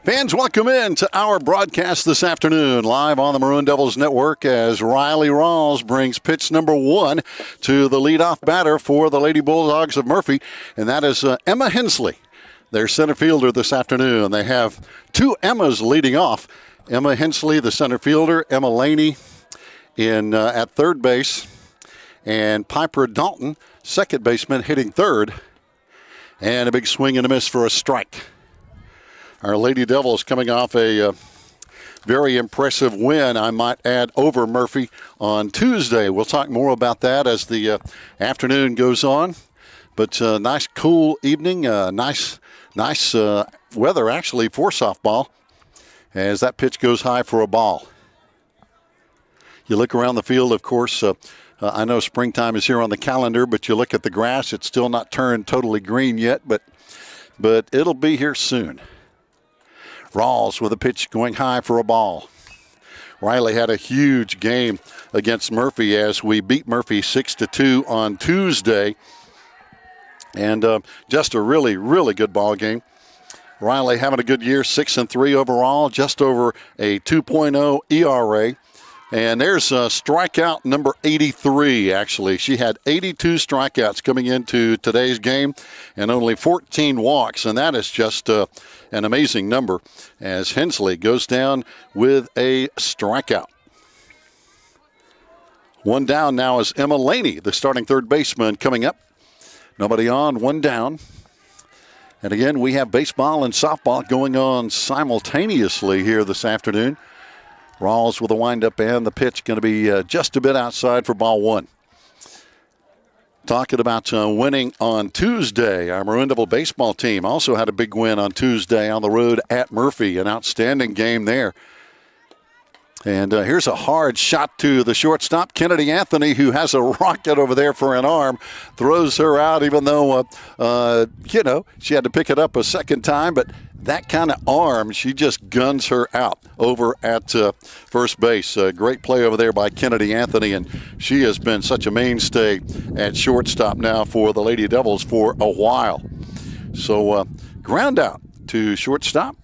Fans, welcome in to our broadcast this afternoon, live on the Maroon Devils Network as Riley Rawls brings pitch number 1 to the leadoff batter for the Lady Bulldogs of Murphy, and that is Emma Hensley, their center fielder this afternoon. They have two Emmas leading off. Emma Hensley, the center fielder, Emma Laney at third base, and Piper Dalton, second baseman, hitting third, and a big swing and a miss for a strike. Our Lady Devils coming off a very impressive win, I might add, over Murphy on Tuesday. We'll talk more about that as the afternoon goes on. But nice, cool evening. Nice weather, actually, for softball as that pitch goes high for a ball. You look around the field, of course. I know springtime is here on the calendar, but you look at the grass. It's still not turned totally green yet, but it'll be here soon. Rawls with a pitch going high for a ball. Riley had a huge game against Murphy as we beat Murphy 6-2 on Tuesday. And just a really, really good ball game. Riley having a good year, 6-3 overall, just over a 2.0 ERA. And there's strikeout number 83, actually. She had 82 strikeouts coming into today's game and only 14 walks, and that is just an amazing number as Hensley goes down with a strikeout. One down now is Emma Laney, the starting third baseman, coming up. Nobody on, one down. And again, we have baseball and softball going on simultaneously here this afternoon. Rawls with a windup and the pitch going to be just a bit outside for ball one. Talking about winning on Tuesday, our Maroon Devil baseball team also had a big win on Tuesday on the road at Murphy. An outstanding game there. And here's a hard shot to the shortstop, Kennedy Anthony, who has a rocket over there for an arm. Throws her out even though, she had to pick it up a second time. But that kind of arm, she just guns her out over at first base. Great play over there by Kennedy Anthony, and she has been such a mainstay at shortstop now for the Lady Devils for a while. So ground out to shortstop.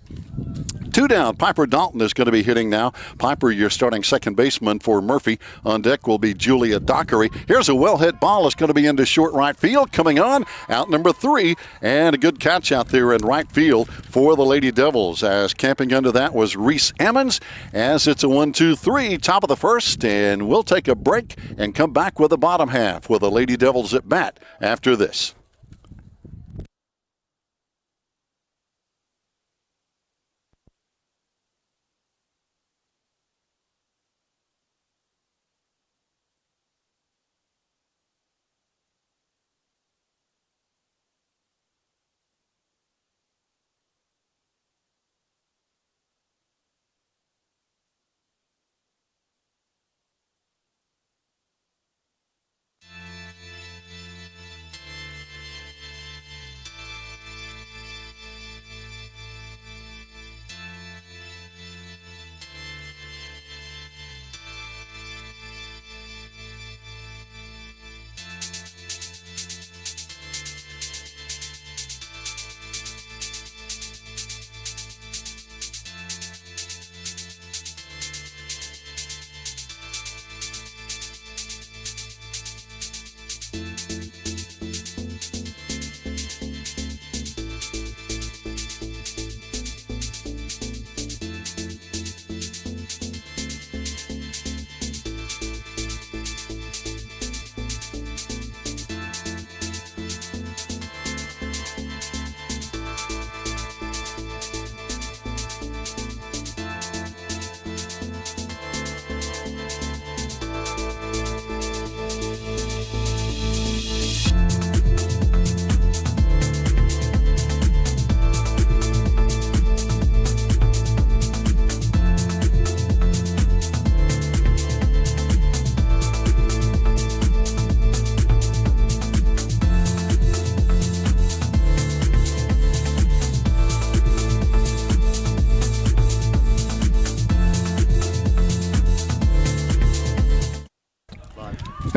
Two down. Piper Dalton is going to be hitting now. Piper, your starting second baseman for Murphy. On deck will be Julia Dockery. Here's a well-hit ball. It's going to be into short right field. Coming on, out number 3. And a good catch out there in right field for the Lady Devils. As camping under that was Reese Ammons. As it's a 1-2-3, top of the first. And we'll take a break and come back with the bottom half with the Lady Devils at bat after this.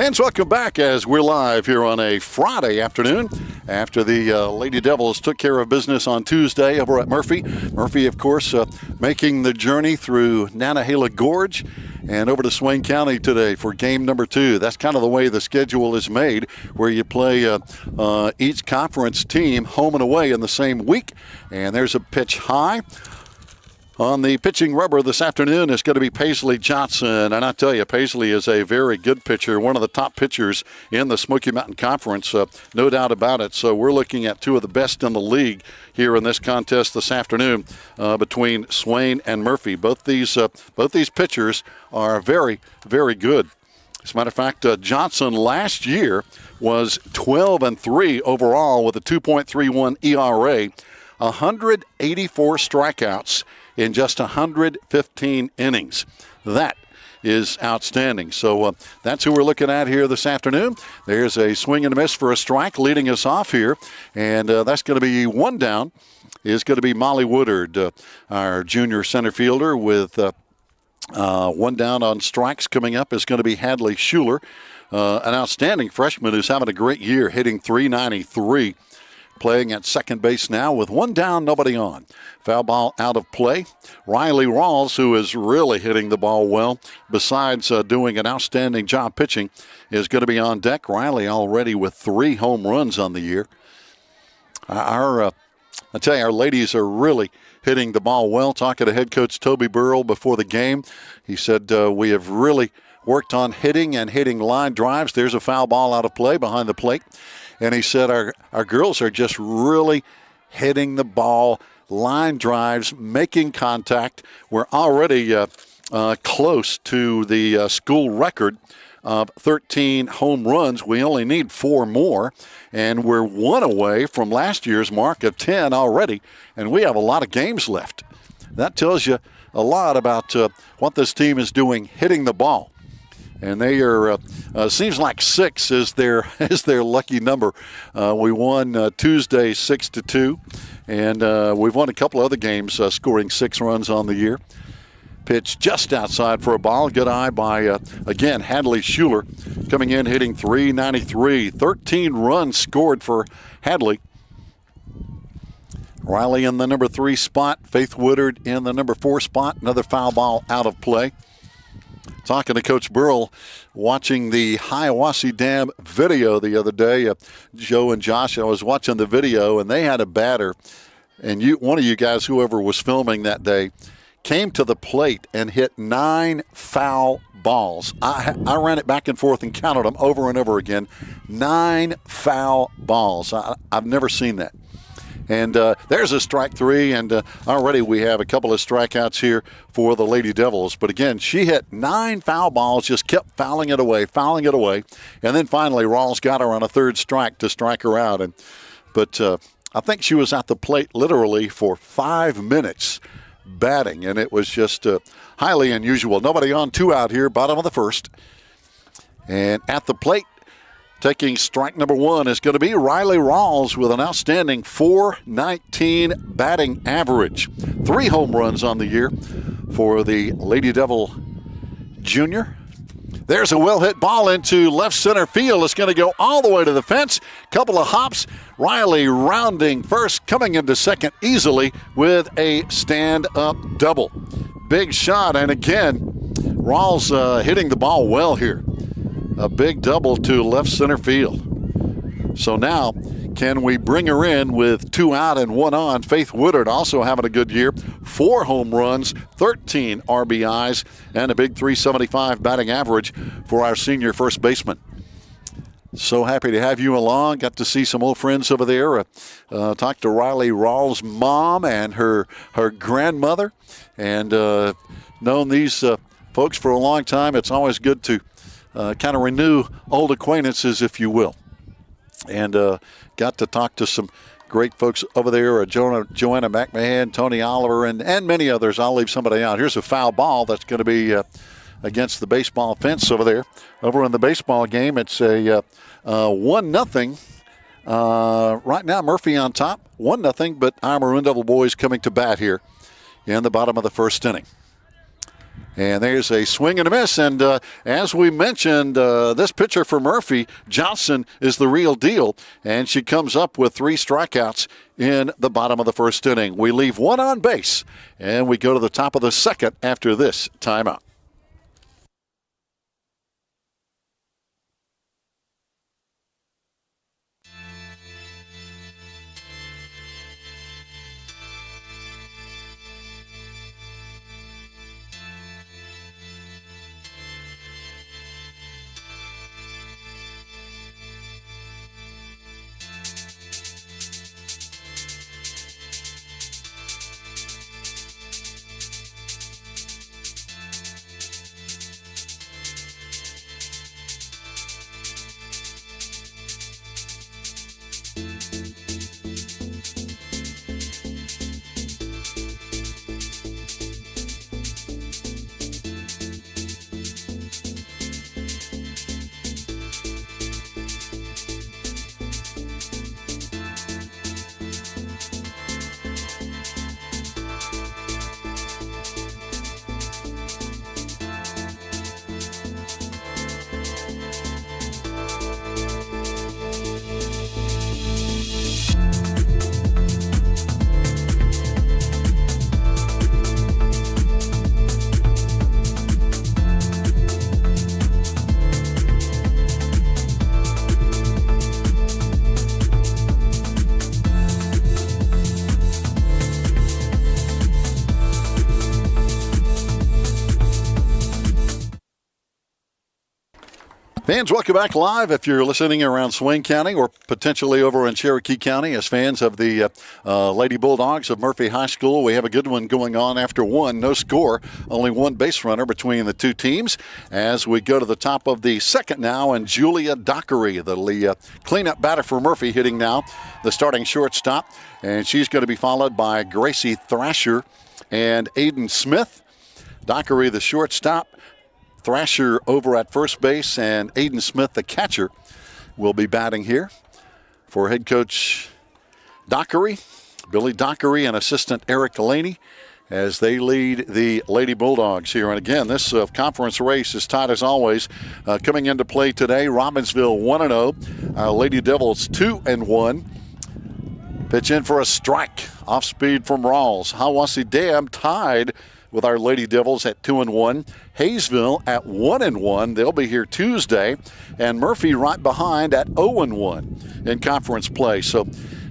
Fans, welcome back as we're live here on a Friday afternoon after the Lady Devils took care of business on Tuesday over at Murphy. Murphy, of course, making the journey through Nantahala Gorge and over to Swain County today for game number 2. That's kind of the way the schedule is made, where you play each conference team home and away in the same week. And there's a pitch high. On the pitching rubber this afternoon is going to be Paisley Johnson. And I tell you, Paisley is a very good pitcher, one of the top pitchers in the Smoky Mountain Conference, no doubt about it. So we're looking at two of the best in the league here in this contest this afternoon between Swain and Murphy. Both these pitchers are very, very good. As a matter of fact, Johnson last year was 12-3 overall with a 2.31 ERA, 184 strikeouts in just 115 innings. That is outstanding. So that's who we're looking at here this afternoon. There's a swing and a miss for a strike leading us off here, and that's going to be one down. Is going to be Molly Woodard, our junior center fielder, with one down on strikes. Coming up is going to be Hadley Schuler, an outstanding freshman who's having a great year, hitting .393. Playing at second base now with one down, nobody on. Foul ball out of play. Riley Rawls, who is really hitting the ball well, besides doing an outstanding job pitching, is going to be on deck. Riley already with 3 home runs on the year. I tell you, our ladies are really hitting the ball well. Talking to head coach Toby Burrell before the game, he said we have really worked on hitting and hitting line drives. There's a foul ball out of play behind the plate. And he said our girls are just really hitting the ball, line drives, making contact. We're already close to the school record of 13 home runs. We only need 4 more, and we're 1 away from last year's mark of 10 already, and we have a lot of games left. That tells you a lot about what this team is doing hitting the ball. And they are, seems like 6 is their lucky number. We won Tuesday 6-2, and we've won a couple other games scoring 6 runs on the year. Pitch just outside for a ball. Good eye by, again, Hadley Schuler coming in hitting .393. 13 runs scored for Hadley. Riley in the number 3 spot. Faith Woodard in the number 4 spot. Another foul ball out of play. Talking to Coach Burrell, watching the Hiawassee Dam video the other day. Joe and Josh, I was watching the video, and they had a batter. And one of you guys, whoever was filming that day, came to the plate and hit 9 foul balls. I ran it back and forth and counted them over and over again. 9 foul balls. I've never seen that. And there's a strike 3, and already we have a couple of strikeouts here for the Lady Devils. But again, she hit 9 foul balls, just kept fouling it away. And then finally, Rawls got her on a 3rd strike to strike her out. But I think she was at the plate literally for 5 minutes batting, and it was just highly unusual. Nobody on, 2 out here, bottom of the 1st. And at the plate, taking strike number 1 is going to be Riley Rawls with an outstanding .419 batting average. 3 home runs on the year for the Lady Devil Junior. There's a well-hit ball into left center field. It's going to go all the way to the fence. Couple of hops. Riley rounding first, coming into second easily with a stand-up double. Big shot, and again, Rawls hitting the ball well here. A big double to left center field. So now, can we bring her in with 2 out and 1 on? Faith Woodard also having a good year. 4 home runs, 13 RBIs, and a big .375 batting average for our senior first baseman. So happy to have you along. Got to see some old friends over there. Talked to Riley Rawls' mom and her grandmother. And known these folks for a long time. It's always good to kind of renew old acquaintances, if you will. And got to talk to some great folks over there, Joanna McMahon, Tony Oliver, and many others. I'll leave somebody out. Here's a foul ball that's going to be against the baseball fence over there. Over in the baseball game, it's a 1-0. Right now, Murphy on top, 1-0, but our Maroon Devil boys coming to bat here in the bottom of the 1st inning. And there's a swing and a miss. And as we mentioned, this pitcher for Murphy, Johnson, is the real deal. And she comes up with 3 strikeouts in the bottom of the first inning. We leave 1 on base, and we go to the top of the second after this timeout. Fans, welcome back live. If you're listening around Swain County or potentially over in Cherokee County as fans of the Lady Bulldogs of Murphy High School, we have a good one going on after 1. No score, only 1 base runner between the 2 teams. As we go to the top of the second now, and Julia Dockery, the cleanup batter for Murphy, hitting now, the starting shortstop. And she's going to be followed by Gracie Thrasher and Aiden Smith. Dockery, the shortstop. Thrasher over at first base, and Aiden Smith, the catcher, will be batting here for head coach Dockery, Billy Dockery, and assistant Eric Delaney as they lead the Lady Bulldogs here. And again, this conference race is tight as always. Coming into play today, Robbinsville 1-0, Lady Devils 2-1. Pitch in for a strike, off speed from Rawls. Hiwassee Dam tied with our Lady Devils at 2-1. Hayesville at 1-1. They'll be here Tuesday. And Murphy right behind at 0-1 in conference play. So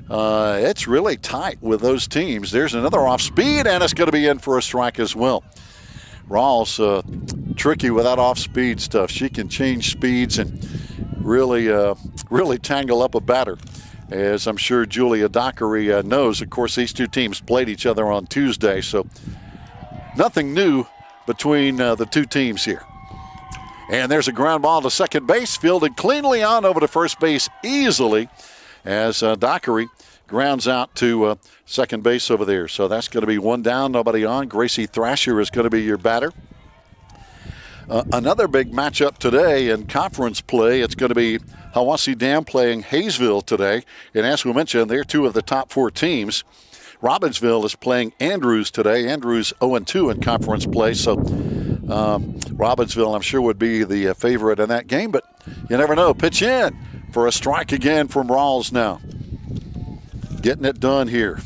it's really tight with those teams. There's another off speed, and it's going to be in for a strike as well. Rawls tricky with that off speed stuff. She can change speeds and really tangle up a batter, as I'm sure Julia Dockery knows. Of course, these 2 teams played each other on Tuesday, so nothing new between the 2 teams here. And there's a ground ball to second base, fielded cleanly on over to first base easily as Dockery grounds out to second base over there. So that's going to be 1 down, nobody on. Gracie Thrasher is going to be your batter. Another big matchup today in conference play. It's going to be Hiwassee Dam playing Hayesville today. And as we mentioned, they're 2 of the top 4 teams. Robbinsville is playing Andrews today. Andrews 0-2 in conference play. So Robbinsville, I'm sure, would be the favorite in that game. But you never know. Pitch in for a strike again from Rawls now. Getting it done here.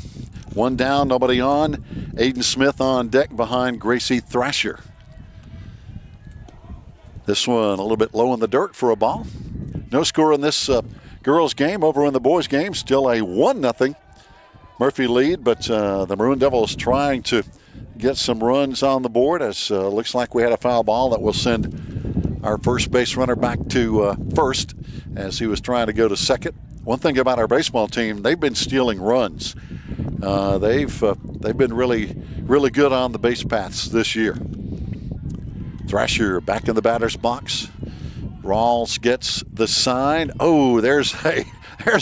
1 down, nobody on. Aiden Smith on deck behind Gracie Thrasher. This one a little bit low in the dirt for a ball. No score in this girls' game. Over in the boys' game, still a 1-0 Murphy lead, but the Maroon Devils trying to get some runs on the board, as looks like we had a foul ball that will send our first base runner back to first as he was trying to go to second. One thing about our baseball team, they've been stealing runs. They've been really good on the base paths this year. Thrasher back in the batter's box. Rawls gets the sign. Oh, there's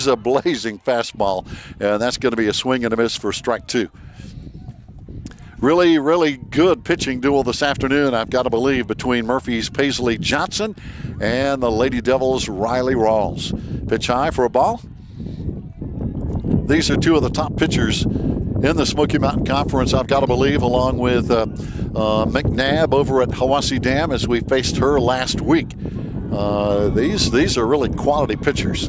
a blazing fastball, and that's going to be a swing and a miss for strike 2. Really good pitching duel this afternoon, I've got to believe, between Murphy's Paisley Johnson and the Lady Devils' Riley Rawls. Pitch high for a ball. These are 2 of the top pitchers in the Smoky Mountain Conference, I've got to believe, along with McNabb over at Hiwassee Dam, as we faced her last week. These are really quality pitchers.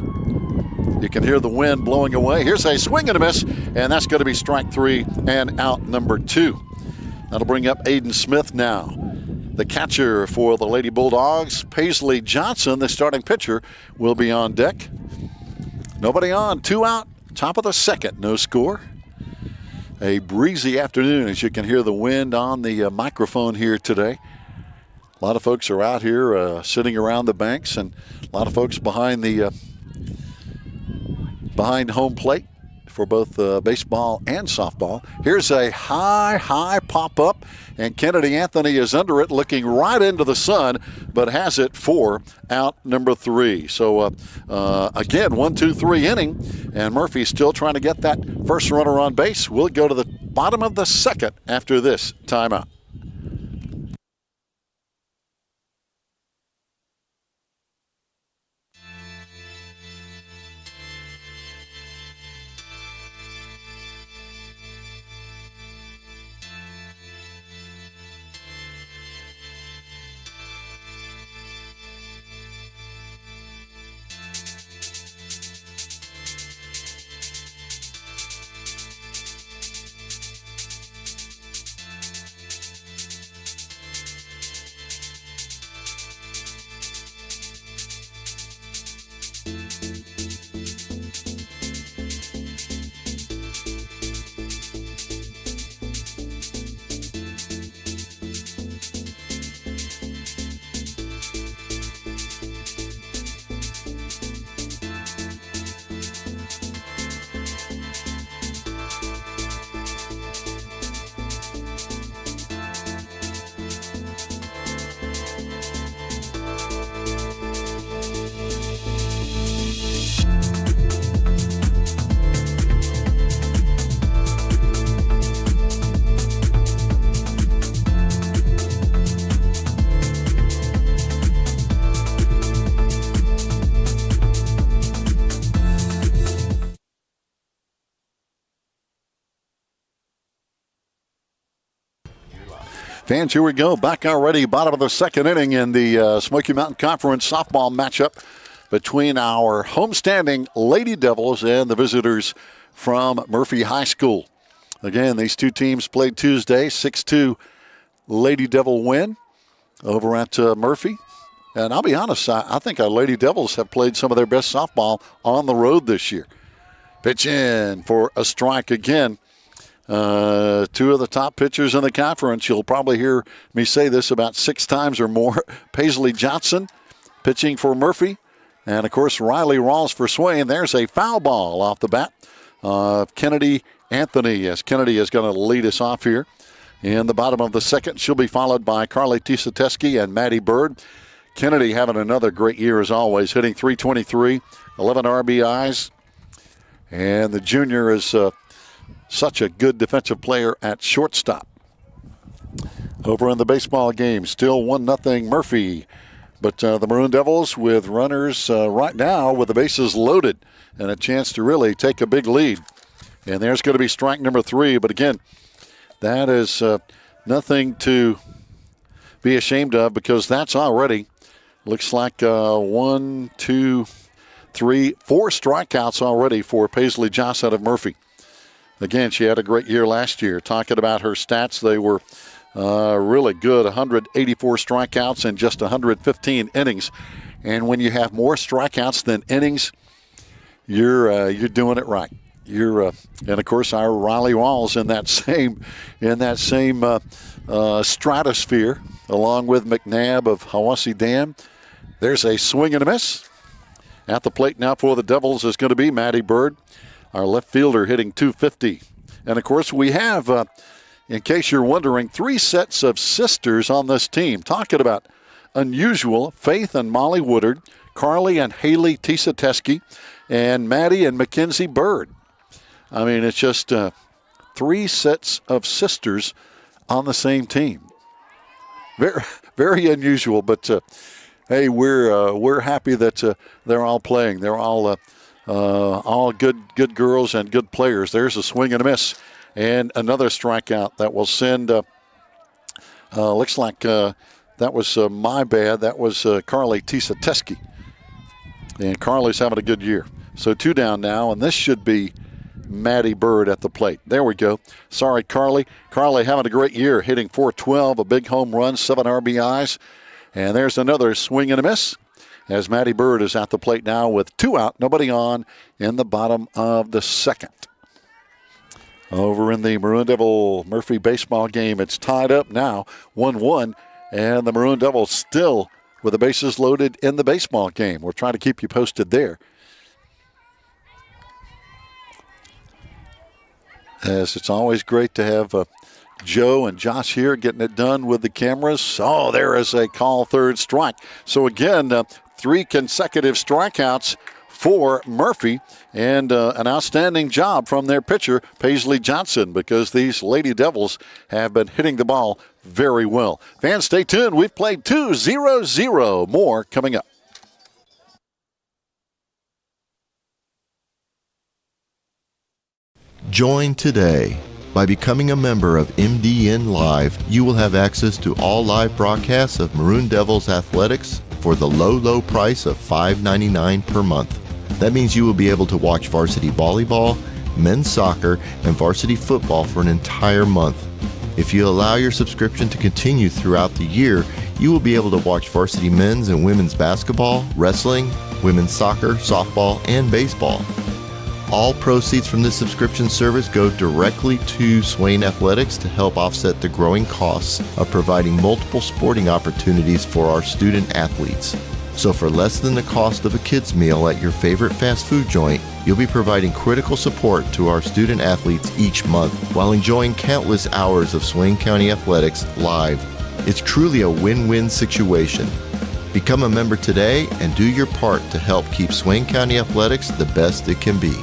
You can hear the wind blowing away. Here's a swing and a miss, and that's going to be strike 3 and out number 2. That'll bring up Aiden Smith now. The catcher for the Lady Bulldogs, Paisley Johnson, the starting pitcher, will be on deck. Nobody on, 2 out, top of the second, no score. A breezy afternoon, as you can hear the wind on the microphone here today. A lot of folks are out here sitting around the banks, and a lot of folks behind the behind home plate for both baseball and softball. Here's a high pop-up, and Kennedy Anthony is under it, looking right into the sun, but has it for out number 3. So, again, 1-2-3 inning, and Murphy's still trying to get that first runner on base. We'll go to the bottom of the second after this timeout. Fans, here we go. Back already, bottom of the second inning in the Smoky Mountain Conference softball matchup between our homestanding Lady Devils and the visitors from Murphy High School. Again, these two teams played Tuesday, 6-2 Lady Devil win over at Murphy. And I'll be honest, I think our Lady Devils have played some of their best softball on the road this year. Pitch in for a strike again. Two of the top pitchers in the conference. You'll probably hear me say this about 6 times or more. Paisley Johnson pitching for Murphy. And, of course, Riley Rawls for Swain. There's a foul ball off the bat of Kennedy Anthony, as Kennedy is going to lead us off here. In the bottom of the second, she'll be followed by Carly Tisateski and Maddie Bird. Kennedy having another great year as always, hitting .323, 11 RBIs. And the junior is such a good defensive player at shortstop. Over in the baseball game, still 1-0 Murphy. But the Maroon Devils with runners right now with the bases loaded and a chance to really take a big lead. And there's going to be strike number 3. But again, that is nothing to be ashamed of, because that's already, looks like 1, 2, 3, 4 strikeouts already for Paisley Johnson of Murphy. Again, she had a great year last year. Talking about her stats, they were really good. 184 strikeouts in just 115 innings. And when you have more strikeouts than innings, you're doing it right. And of course our Riley Rawls in that same stratosphere, along with McNabb of Hiwassee Dam. There's a swing and a miss. At the plate now for the Devils is going to be Maddie Bird, our left fielder, hitting .250. And of course we have, in case you're wondering, 3 sets of sisters on this team. Talking about unusual, Faith and Molly Woodard, Carly and Haley Tisateski, and Maddie and Mackenzie Bird. I mean, it's just 3 sets of sisters on the same team. Very, very unusual, but hey, we're happy that they're all playing. They're all good girls and good players. There's a swing and a miss, and another strikeout that will send, looks like that was my bad. That was Carly Tisateski. And Carly's having a good year. So 2 down now, and this should be Maddie Bird at the plate. There we go. Sorry, Carly. Carly having a great year, hitting .412, a big home run, 7 RBIs. And there's another swing and a miss as Maddie Bird is at the plate now with 2 out, nobody on in the bottom of the second. Over in the Maroon Devil Murphy baseball game, it's tied up now, 1-1, and the Maroon Devils still with the bases loaded in the baseball game. We're trying to keep you posted there. As it's always great to have Joe and Josh here getting it done with the cameras. Oh, there is a call, third strike. So again, 3 consecutive strikeouts for Murphy, and an outstanding job from their pitcher, Paisley Johnson, because these Lady Devils have been hitting the ball very well. Fans, stay tuned. We've played 2-0-0. More coming up. Join today. By becoming a member of MDN Live, you will have access to all live broadcasts of Maroon Devils athletics for the low price of $5.99 per month. That means you will be able to watch varsity volleyball, men's soccer, and varsity football for an entire month. If you allow your subscription to continue throughout the year, you will be able to watch varsity men's and women's basketball, wrestling, women's soccer, softball, and baseball. All proceeds from this subscription service go directly to Swain Athletics to help offset the growing costs of providing multiple sporting opportunities for our student athletes. So for less than the cost of a kid's meal at your favorite fast food joint, you'll be providing critical support to our student athletes each month while enjoying countless hours of Swain County athletics live. It's truly a win-win situation. Become a member today and do your part to help keep Swain County athletics the best it can be.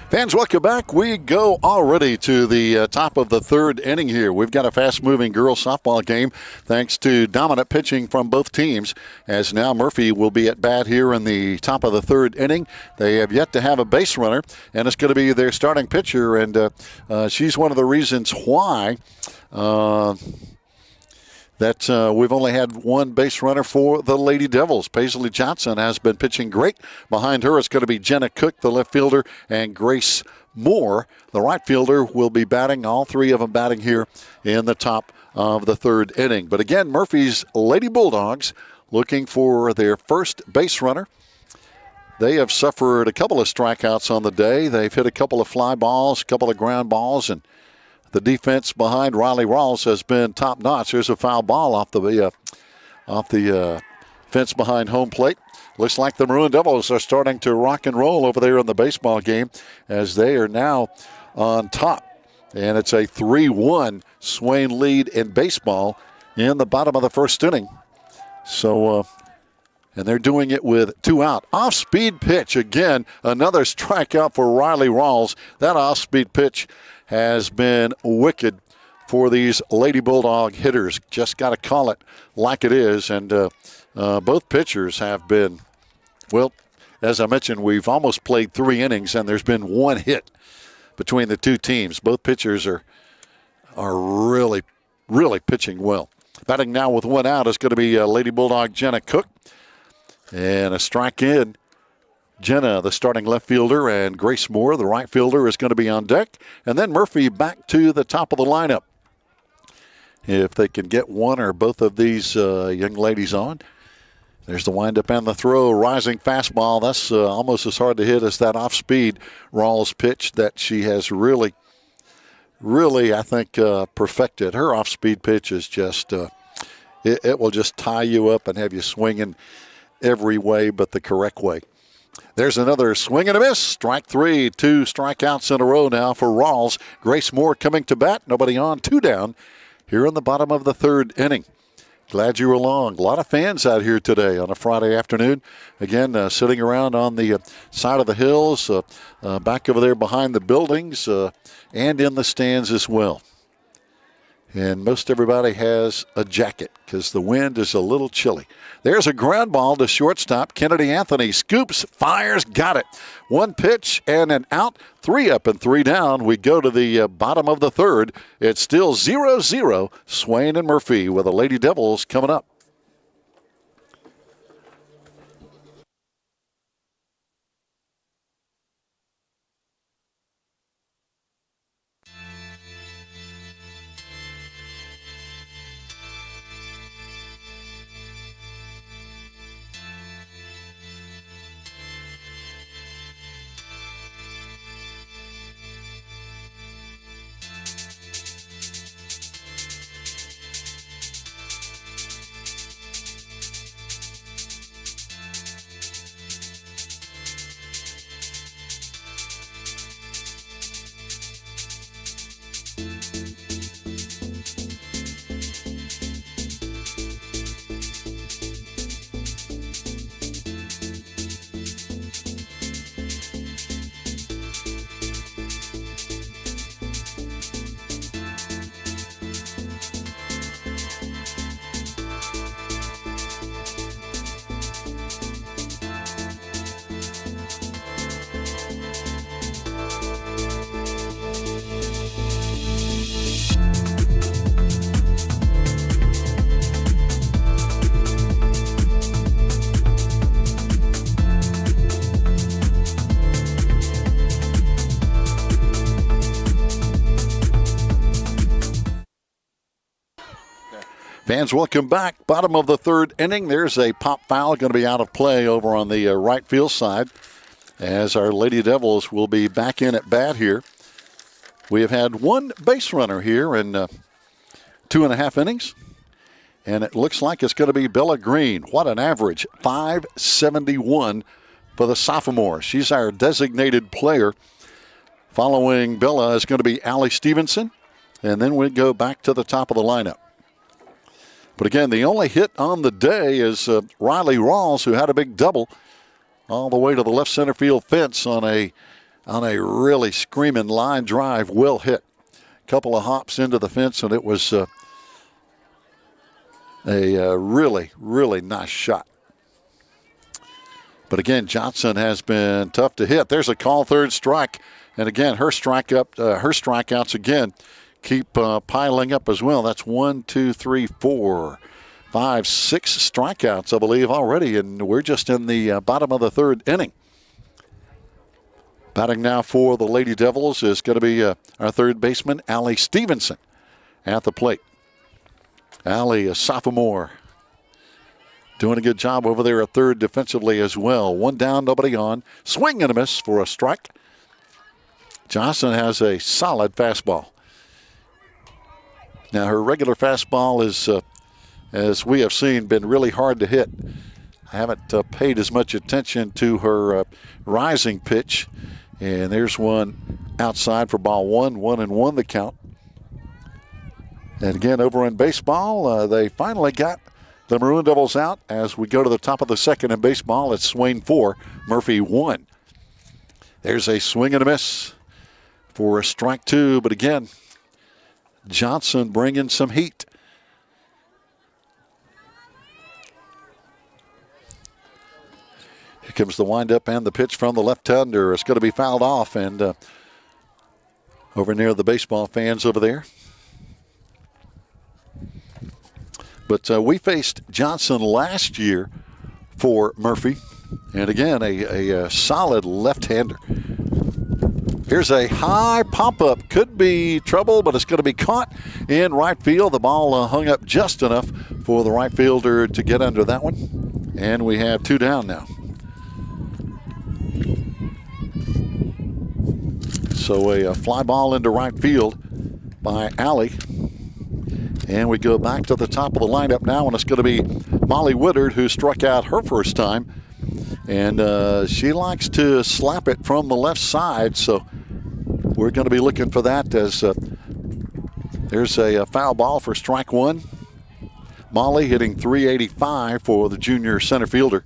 Fans, welcome back. We go already to the top of the third inning here. We've got a fast-moving girls softball game thanks to dominant pitching from both teams, as now Murphy will be at bat here in the top of the third inning. They have yet to have a base runner, and it's going to be their starting pitcher, and she's one of the reasons why we've only had one base runner for the Lady Devils. Paisley Johnson has been pitching great. Behind her, it's going to be Jenna Cook, the left fielder, and Grace Moore, the right fielder, will be batting. All 3 of them batting here in the top of the third inning. But again, Murphy's Lady Bulldogs looking for their first base runner. They have suffered a couple of strikeouts on the day. They've hit a couple of fly balls, a couple of ground balls, and the defense behind Riley Rawls has been top-notch. There's a foul ball off the fence behind home plate. Looks like the Maroon Devils are starting to rock and roll over there in the baseball game as they are now on top. And it's a 3-1 Swain lead in baseball in the bottom of the first inning. So, and they're doing it with 2 out. Off-speed pitch. Again, another strikeout for Riley Rawls. That off-speed pitch has been wicked for these Lady Bulldog hitters. Just got to call it like it is. And both pitchers have been, well, as I mentioned, we've almost played 3 innings, and there's been 1 hit between the 2 teams. Both pitchers are really, really pitching well. Batting now with 1 out is going to be Lady Bulldog Jenna Cook. And a strike in. Jenna, the starting left fielder, and Grace Moore, the right fielder, is going to be on deck. And then Murphy back to the top of the lineup. If they can get one or both of these young ladies on. There's the windup and the throw. Rising fastball. That's almost as hard to hit as that off-speed Rawls pitch that she has really, I think, perfected. Her off-speed pitch is just, it will just tie you up and have you swinging every way but the correct way. There's another swing and a miss. Strike three. 2 strikeouts in a row now for Rawls. Grace Moore coming to bat. Nobody on. 2 down here in the bottom of the 3rd inning. Glad you were along. A lot of fans out here today on a Friday afternoon. Again, sitting around on the side of the hills, back over there behind the buildings, and in the stands as well. And most everybody has a jacket because the wind is a little chilly. There's a ground ball to shortstop. Kennedy Anthony scoops, fires, got it. 1 pitch and an out. 3 up and 3 down. We go to the bottom of the 3rd. It's still 0-0. Swain and Murphy with the Lady Devils coming up. Fans, welcome back. Bottom of the 3rd inning. There's a pop foul going to be out of play over on the right field side as our Lady Devils will be back in at bat here. We have had 1 base runner here in 2.5 innings, and it looks like it's going to be Bella Green. What an average, 571 for the sophomore. She's our designated player. Following Bella is going to be Allie Stevenson, and then we go back to the top of the lineup. But again, the only hit on the day is Riley Rawls, who had a big double all the way to the left center field fence on a really screaming line drive. Well hit. Couple of hops into the fence, and it was a really, really nice shot. But again, Johnson has been tough to hit. There's a call, 3rd strike. And again, her strikeouts again keep piling up as well. That's 1, 2, 3, 4, 5, 6 strikeouts, I believe, already. And we're just in the bottom of the 3rd inning. Batting now for the Lady Devils is going to be our 3rd baseman, Allie Stevenson, at the plate. Allie, a sophomore, doing a good job over there at 3rd defensively as well. 1 down, nobody on. Swing and a miss for a strike. Johnson has a solid fastball. Now, her regular fastball is, as we have seen, been really hard to hit. I haven't paid as much attention to her rising pitch. And there's one outside for ball 1, 1-1 the count. And again, over in baseball, they finally got the Maroon Devils out as we go to the top of the 2nd in baseball. It's Swain 4, Murphy 1. There's a swing and a miss for a strike 2, but again, Johnson bringing some heat. Here comes the windup and the pitch from the left-hander. It's going to be fouled off and over near the baseball fans over there. But we faced Johnson last year for Murphy. And again, a solid left-hander. Here's a high pop-up. Could be trouble, but it's going to be caught in right field. The ball hung up just enough for the right fielder to get under that one. And we have 2 down now. So a fly ball into right field by Allie. And we go back to the top of the lineup now, and it's going to be Molly Woodard, who struck out her first time. And she likes to slap it from the left side, so we're going to be looking for that as there's a foul ball for strike one. Molly hitting .385 for the junior center fielder.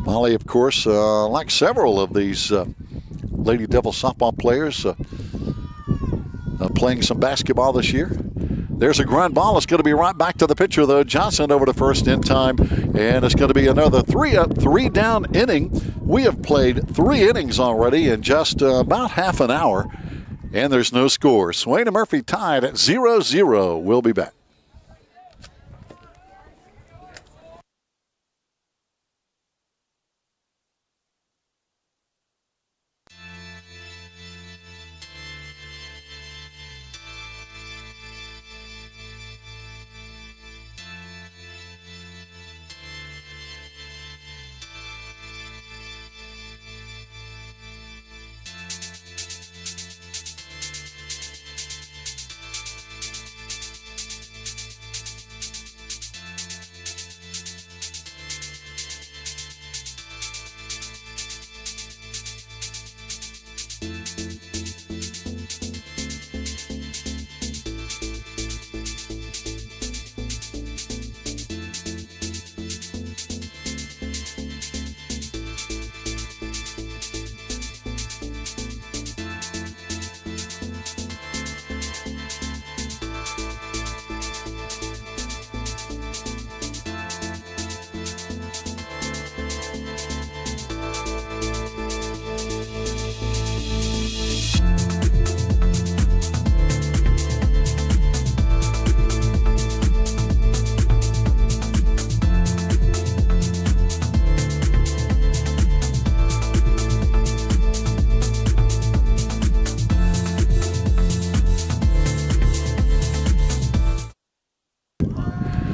Molly, of course, like several of these Lady Devils softball players, playing some basketball this year. There's a ground ball. It's going to be right back to the pitcher, though. Johnson over to first in time, and it's going to be another 3-up, 3-down inning. We have played 3 innings already in just about half an hour, and there's no score. Swain and Murphy tied at 0-0. We'll be back.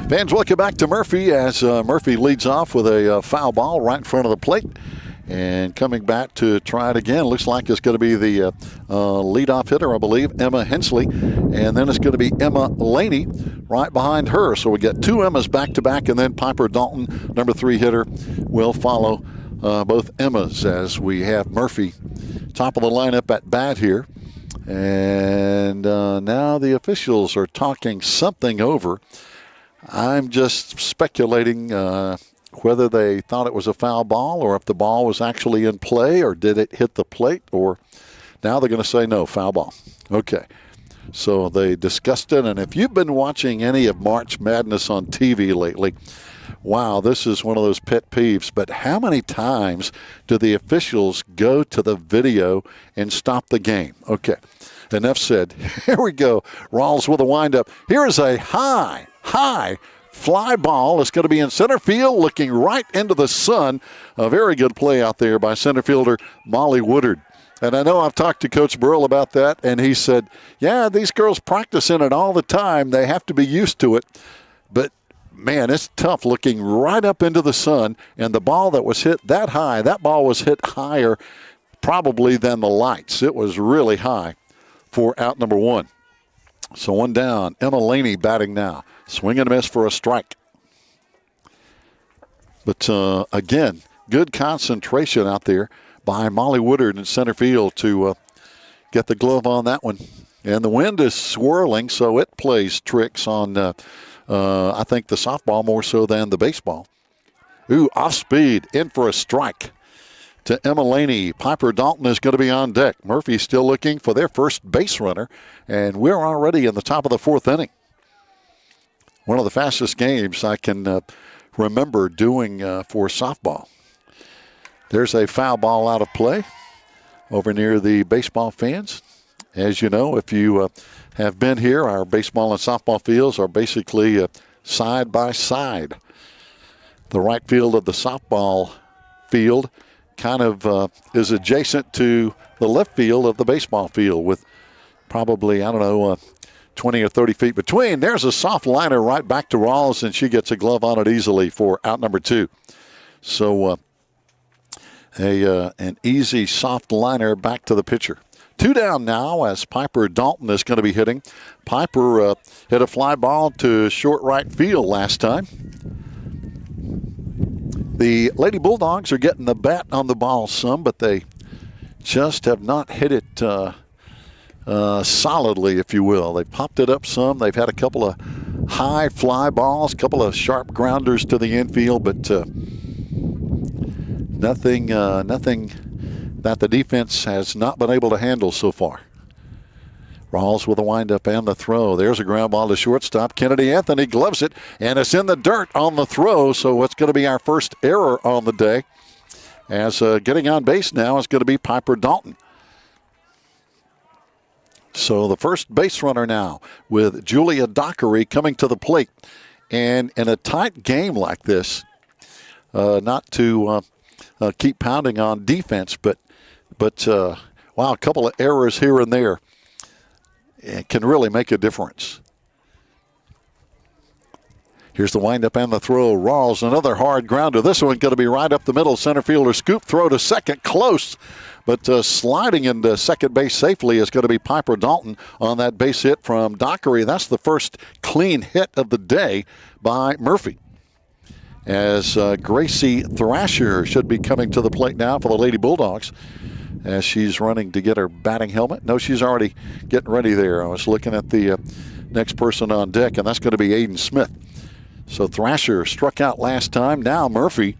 Fans, welcome back to Murphy as Murphy leads off with a foul ball right in front of the plate. And coming back to try it again, looks like it's going to be the leadoff hitter, I believe, Emma Hensley. And then it's going to be Emma Laney right behind her. So we get 2 Emmas back-to-back, and then Piper Dalton, number 3 hitter, will follow both Emmas as we have Murphy top of the lineup at bat here. And now the officials are talking something over. I'm just speculating whether they thought it was a foul ball or if the ball was actually in play or did it hit the plate, or now they're going to say no, foul ball. Okay. So they discussed it, and if you've been watching any of March Madness on TV lately, wow, this is one of those pet peeves. But how many times do the officials go to the video and stop the game? Okay. Enough said. Here we go. Rawls with a windup. Here is a high fly ball. It's going to be in center field, looking right into the sun. A very good play out there by center fielder Molly Woodard. And I know I've talked to Coach Burrell about that, and he said, yeah, these girls practice in it all the time. They have to be used to it. But, man, it's tough looking right up into the sun, and the ball that was hit that high, that ball was hit higher probably than the lights. It was really high for out number 1. So 1 down. Emma Laney batting now. Swing and a miss for a strike. But again, good concentration out there by Molly Woodard in center field to get the glove on that one. And the wind is swirling, so it plays tricks on, I think, the softball more so than the baseball. Ooh, off speed, in for a strike to Emma Laney. Piper Dalton is going to be on deck. Murphy's still looking for their first base runner, and we're already in the top of the 4th inning. One of the fastest games I can remember doing for softball. There's a foul ball out of play over near the baseball fans. As you know, if you have been here, our baseball and softball fields are basically side by side. The right field of the softball field kind of is adjacent to the left field of the baseball field with probably, 20 or 30 feet between. There's a soft liner right back to Rawls, and she gets a glove on it easily for out number 2. So an easy soft liner back to the pitcher. 2 down now as Piper Dalton is going to be hitting. Piper hit a fly ball to short right field last time. The Lady Bulldogs are getting the bat on the ball some, but they just have not hit it solidly, if you will. They popped it up some. They've had a couple of high fly balls, a couple of sharp grounders to the infield, but nothing that the defense has not been able to handle so far. Rawls with a windup and the throw. There's a ground ball to shortstop. Kennedy Anthony gloves it, and it's in the dirt on the throw, so it's going to be our first error on the day. As getting on base now is going to be Piper Dalton. So the first base runner now with Julia Dockery coming to the plate. And in a tight game like this, not to keep pounding on defense, but wow, a couple of errors here and there. It can really make a difference. Here's the windup and the throw. Rawls, another hard grounder. This one going to be right up the middle. Center fielder scoop throw to second, close. But sliding into second base safely is going to be Piper Dalton on that base hit from Dockery. That's the first clean hit of the day by Murphy. As Gracie Thrasher should be coming to the plate now for the Lady Bulldogs, as she's running to get her batting helmet. No, she's already getting ready there. I was looking at the next person on deck, and that's going to be Aiden Smith. So Thrasher struck out last time. Now Murphy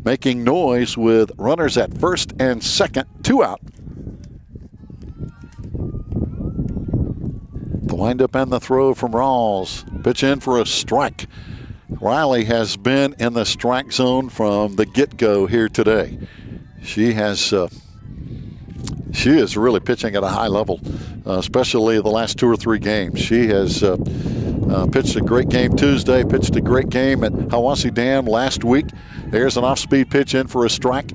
making noise with runners at first and second, 2 out. The windup and the throw from Rawls. Pitch in for a strike. Riley has been in the strike zone from the get-go here today. She is really pitching at a high level, especially the last 2 or 3 games. She has pitched a great game Tuesday, pitched a great game at Hiwassee Dam last week. There's an off-speed pitch in for a strike.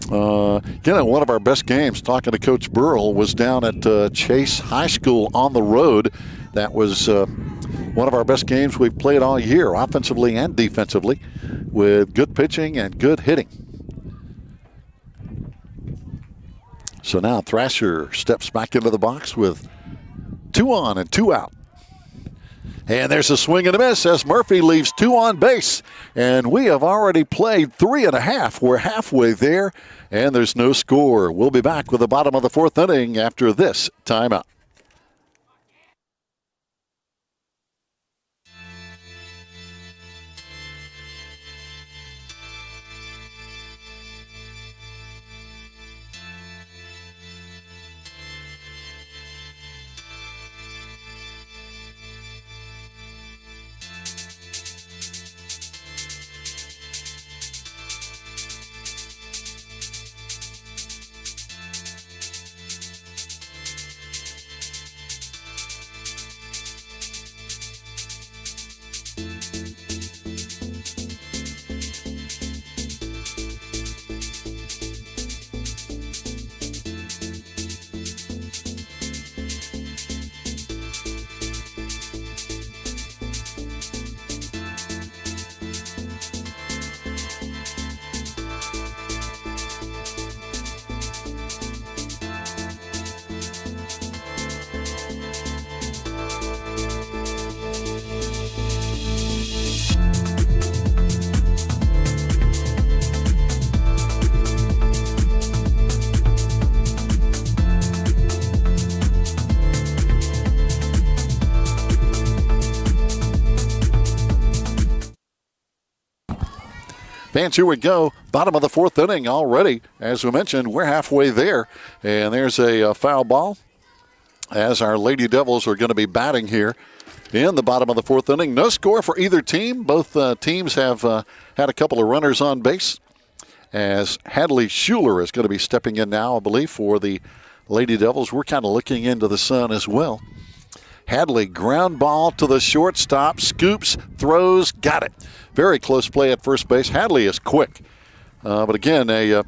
One of our best games, talking to Coach Burrell, was down at Chase High School on the road. That was one of our best games we've played all year, offensively and defensively, with good pitching and good hitting. So now Thrasher steps back into the box with 2 on and 2 out. And there's a swing and a miss as Murphy leaves 2 on base. And we have already played 3.5. We're halfway there, and there's no score. We'll be back with the bottom of the 4th inning after this timeout. Fans, here we go. Bottom of the 4th inning already. As we mentioned, we're halfway there. And there's a foul ball as our Lady Devils are going to be batting here in the bottom of the 4th inning. No score for either team. Both teams have had a couple of runners on base, as Hadley Schuler is going to be stepping in now, I believe, for the Lady Devils. We're kind of looking into the sun as well. Hadley, ground ball to the shortstop, scoops, throws, got it. Very close play at first base. Hadley is quick. But again, a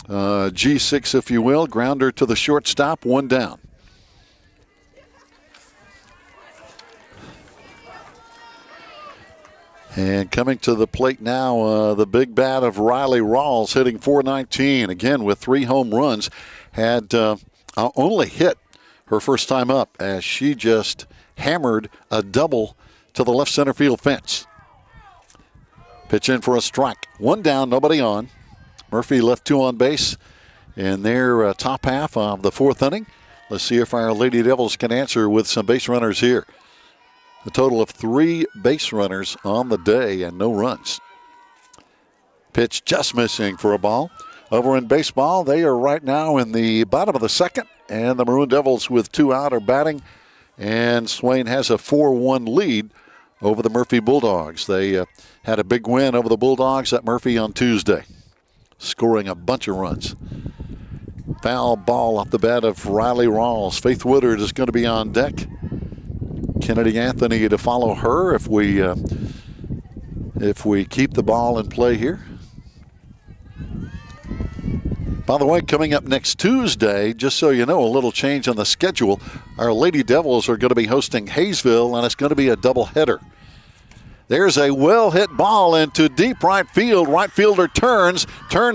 G6, if you will, grounder to the shortstop, 1 down. And coming to the plate now, the big bat of Riley Rawls, hitting .419, again with 3 home runs. Had only hit her first time up as she just hammered a double to the left center field fence. Pitch in for a strike. One down, nobody on. Murphy left two on base in their top half of the fourth inning. Let's see if our Lady Devils can answer with some base runners here. A total of 3 base runners on the day and no runs. Pitch just missing for a ball. Over in baseball, they are right now in the bottom of the second, and the Maroon Devils with 2 out are batting, and Swain has a 4-1 lead over the Murphy Bulldogs. They had a big win over the Bulldogs at Murphy on Tuesday, scoring a bunch of runs. Foul ball off the bat of Riley Rawls. Faith Woodard is going to be on deck. Kennedy Anthony to follow her if we keep the ball in play here. By the way, coming up next Tuesday, just so you know, a little change on the schedule, our Lady Devils are going to be hosting Hayesville, and it's going to be a doubleheader. There's a well-hit ball into deep right field. Right fielder turns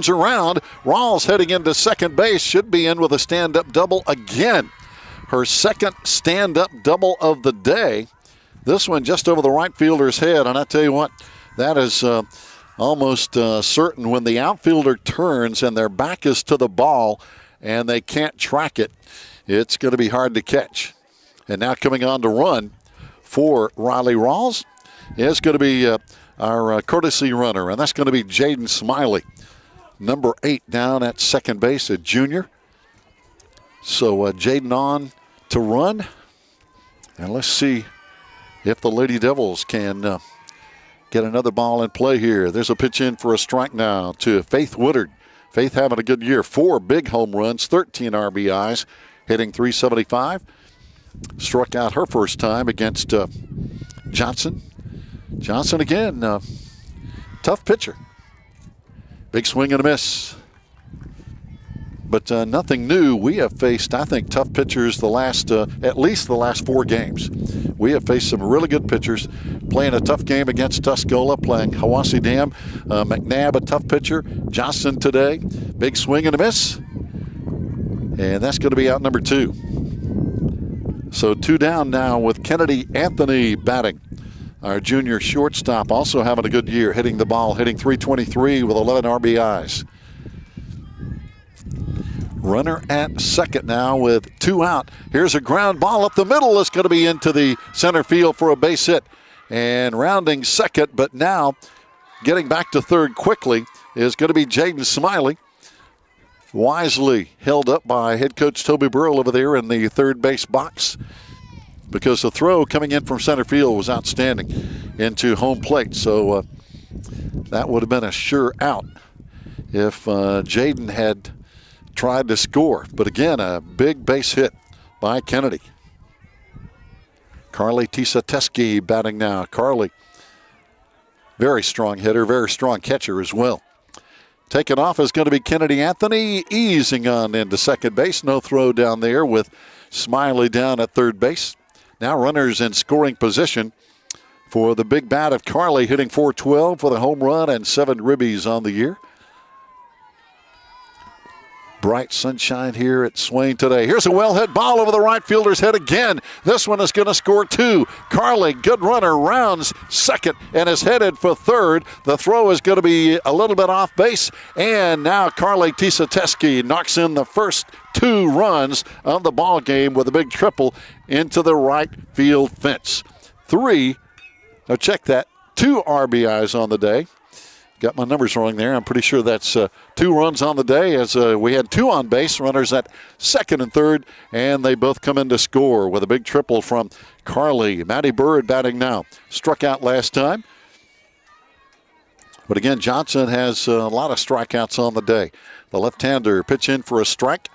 around. Rawls heading into second base, should be in with a stand-up double again. Her second stand-up double of the day. This one just over the right fielder's head, and I tell you what, that is almost certain when the outfielder turns and their back is to the ball and they can't track it, it's going to be hard to catch. And now coming on to run for Riley Rawls is going to be our courtesy runner, and that's going to be Jaden Smiley, number 8 down at second base, a junior. So Jaden on to run, and let's see if the Lady Devils can get another ball in play here. There's a pitch in for a strike now to Faith Woodard. Faith having a good year. 4 big home runs, 13 RBIs, hitting .375. Struck out her first time against Johnson. Johnson again, tough pitcher. Big swing and a miss. But nothing new. We have faced, I think, tough pitchers at least the last 4 games. We have faced some really good pitchers. Playing a tough game against Tuscola, playing Hawassi Dam. McNabb, a tough pitcher. Johnson today, big swing and a miss. And that's going to be out number 2. So 2 down now with Kennedy Anthony batting. Our junior shortstop also having a good year, hitting the ball, hitting .323 with 11 RBIs. Runner at second now with 2 out. Here's a ground ball up the middle. It's going to be into the center field for a base hit. And rounding second, but now getting back to third quickly is going to be Jaden Smiley. Wisely held up by head coach Toby Burrell over there in the third base box, because the throw coming in from center field was outstanding into home plate. So that would have been a sure out if Jaden had tried to score. But again, a big base hit by Kennedy. Carly Tisateski batting now. Carly, very strong hitter, very strong catcher as well. Taking off is going to be Kennedy Anthony, easing on into second base. No throw down there with Smiley down at third base. Now runners in scoring position for the big bat of Carly, hitting .412 with a home run and 7 ribbies on the year. Bright sunshine here at Swain today. Here's a well-hit ball over the right fielder's head again. This one is going to score 2. Carly, good runner, rounds second and is headed for third. The throw is going to be a little bit off base, and now Carly Tisateski knocks in the first 2 runs of the ball game with a big triple into the right field fence. 2 RBIs on the day. Got my numbers wrong there. I'm pretty sure that's 2 runs on the day, as we had 2 on base, runners at second and third, and they both come in to score with a big triple from Carly. Maddie Bird batting now. Struck out last time. But again, Johnson has a lot of strikeouts on the day. The left-hander pitch in for a strike.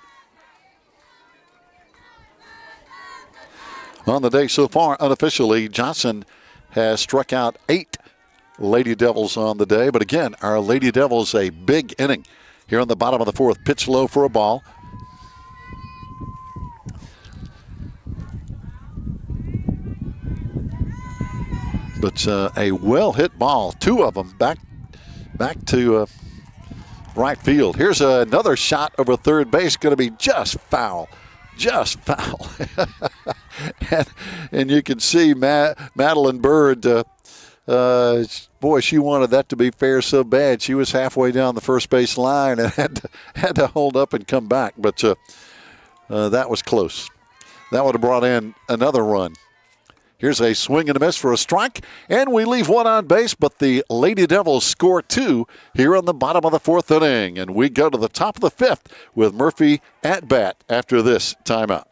On the day so far, unofficially, Johnson has struck out 8 Lady Devils on the day. But again, our Lady Devils, a big inning here on the bottom of the 4th. Pitch low for a ball. But a well-hit ball. 2 of them back to right field. Here's another shot over third base. Going to be just foul. Just foul. and you can see Madeline Bird boy, she wanted that to be fair so bad. She was halfway down the first base line and had to hold up and come back. But that was close. That would have brought in another run. Here's a swing and a miss for a strike, and we leave one on base, but the Lady Devils score 2 here on the bottom of the 4th inning, and we go to the top of the 5th with Murphy at bat after this timeout.